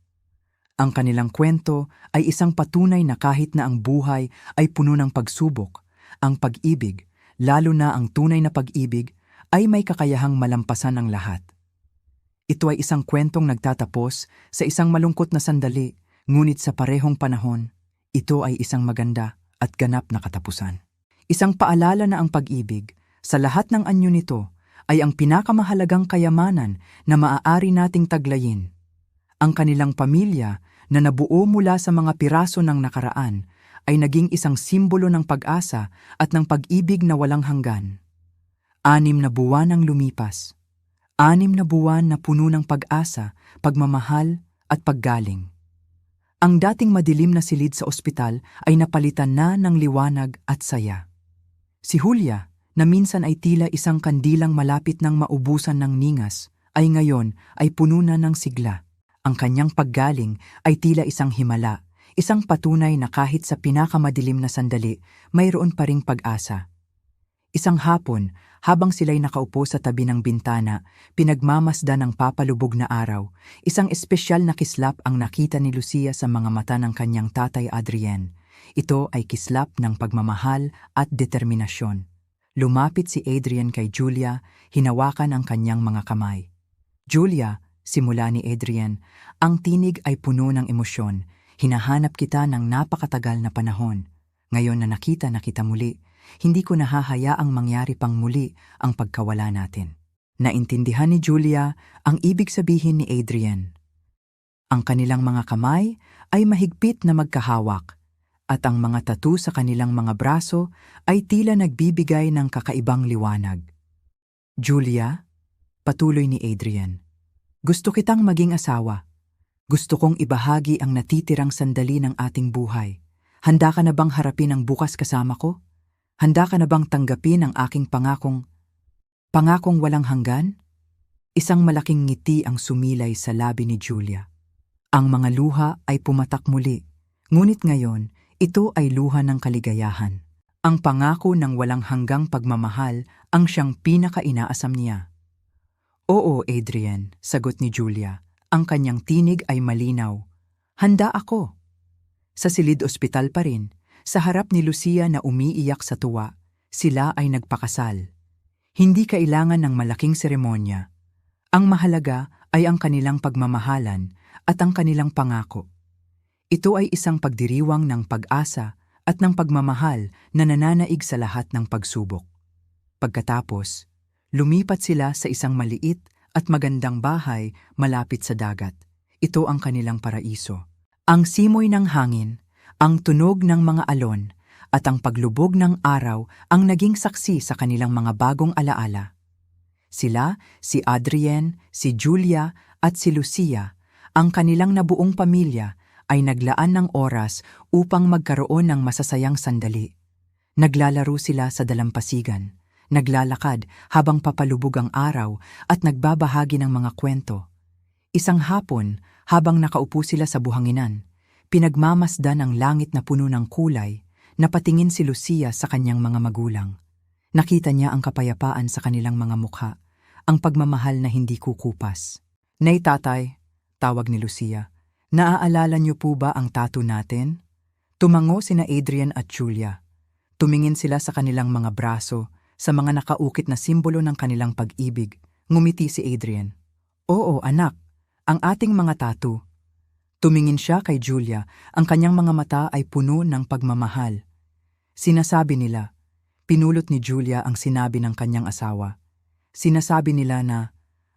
Ang kanilang kwento ay isang patunay na kahit na ang buhay ay puno ng pagsubok, ang pag-ibig, lalo na ang tunay na pag-ibig, ay may kakayahang malampasan ang lahat. Ito ay isang kwentong nagtatapos sa isang malungkot na sandali, ngunit sa parehong panahon, ito ay isang maganda at ganap na katapusan. Isang paalala na ang pag-ibig, sa lahat ng anyo nito, ay ang pinakamahalagang kayamanan na maaari nating taglayin. Ang kanilang pamilya na nabuo mula sa mga piraso ng nakaraan ay naging isang simbolo ng pag-asa at ng pag-ibig na walang hanggan. 6 na buwan ang lumipas. 6 na buwan na puno ng pag-asa, pagmamahal at paggaling. Ang dating madilim na silid sa ospital ay napalitan na ng liwanag at saya. Si Julia, na minsan ay tila isang kandilang malapit ng maubusan ng ningas, ay ngayon ay puno na ng sigla. Ang kanyang paggaling ay tila isang himala, isang patunay na kahit sa pinakamadilim na sandali, mayroon pa ring pag-asa. Isang hapon, habang sila'y nakaupo sa tabi ng bintana, pinagmamasdan ng papalubog na araw, isang espesyal na kislap ang nakita ni Lucia sa mga mata ng kanyang tatay Adrien. Ito ay kislap ng pagmamahal at determinasyon. Lumapit si Adrien kay Julia, hinawakan ang kanyang mga kamay. Julia, simula ni Adrien, ang tinig ay puno ng emosyon. Hinahanap kita ng napakatagal na panahon. Ngayon na nakita muli, hindi ko nahahayaang mangyari pang muli ang pagkawala natin. Naintindihan ni Julia ang ibig sabihin ni Adrien. Ang kanilang mga kamay ay mahigpit na magkahawak, at ang mga tattoo sa kanilang mga braso ay tila nagbibigay ng kakaibang liwanag. Julia, patuloy ni Adrien, gusto kitang maging asawa. Gusto kong ibahagi ang natitirang sandali ng ating buhay. Handa ka na bang harapin ang bukas kasama ko? Handa ka na bang tanggapin ang aking pangakong walang hanggan? Isang malaking ngiti ang sumilay sa labi ni Julia. Ang mga luha ay pumatak muli, ngunit ngayon, ito ay luha ng kaligayahan. Ang pangako ng walang hanggang pagmamahal ang siyang pinaka-inaasam niya. Oo, Adrien, sagot ni Julia. Ang kanyang tinig ay malinaw. Handa ako. Sa silid ospital pa rin, sa harap ni Lucia na umiiyak sa tuwa, sila ay nagpakasal. Hindi kailangan ng malaking seremonya. Ang mahalaga ay ang kanilang pagmamahalan at ang kanilang pangako. Ito ay isang pagdiriwang ng pag-asa at ng pagmamahal na nananaig sa lahat ng pagsubok. Pagkatapos, lumipat sila sa isang maliit at magandang bahay malapit sa dagat. Ito ang kanilang paraiso. Ang simoy ng hangin, ang tunog ng mga alon, at ang paglubog ng araw ang naging saksi sa kanilang mga bagong alaala. Sila, si Adrien, si Julia, at si Lucia, ang kanilang nabuong pamilya, ay naglaan ng oras upang magkaroon ng masasayang sandali. Naglalaro sila sa dalampasigan, naglalakad habang papalubog ang araw at nagbabahagi ng mga kwento. Isang hapon, habang nakaupo sila sa buhanginan, pinagmamasdan ang langit na puno ng kulay, napatingin si Lucia sa kanyang mga magulang. Nakita niya ang kapayapaan sa kanilang mga mukha, ang pagmamahal na hindi kukupas. Nay tatay, tawag ni Lucia, naaalala niyo po ba ang tattoo natin? Tumango sina Adrien at Julia. Tumingin sila sa kanilang mga braso, sa mga nakaukit na simbolo ng kanilang pag-ibig. Ngumiti si Adrien. Oo, anak, ang ating mga tattoo. Tumingin siya kay Julia, ang kanyang mga mata ay puno ng pagmamahal. Sinasabi nila, pinulot ni Julia ang sinabi ng kanyang asawa. Sinasabi nila na,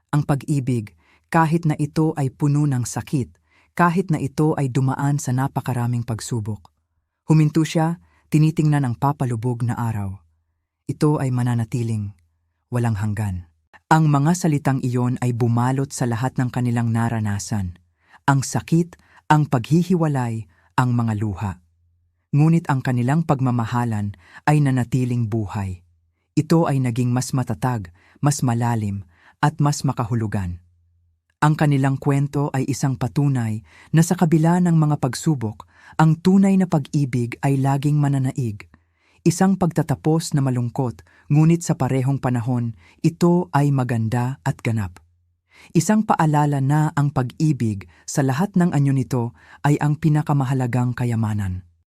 ang pag-ibig, kahit na ito ay puno ng sakit, kahit na ito ay dumaan sa napakaraming pagsubok. Huminto siya, tinitingnan ang papalubog na araw. Ito ay mananatiling, walang hanggan. Ang mga salitang iyon ay bumalot sa lahat ng kanilang naranasan. Ang sakit, ang paghihiwalay, ang mga luha. Ngunit ang kanilang pagmamahalan ay nanatiling buhay. Ito ay naging mas matatag, mas malalim, at mas makahulugan. Ang kanilang kwento ay isang patunay na sa kabila ng mga pagsubok, ang tunay na pag-ibig ay laging mananaig. Isang pagtatapos na malungkot, ngunit sa parehong panahon, ito ay maganda at ganap. Isang paalala na ang pag-ibig sa lahat ng anyo nito ay ang pinakamahalagang kayamanan.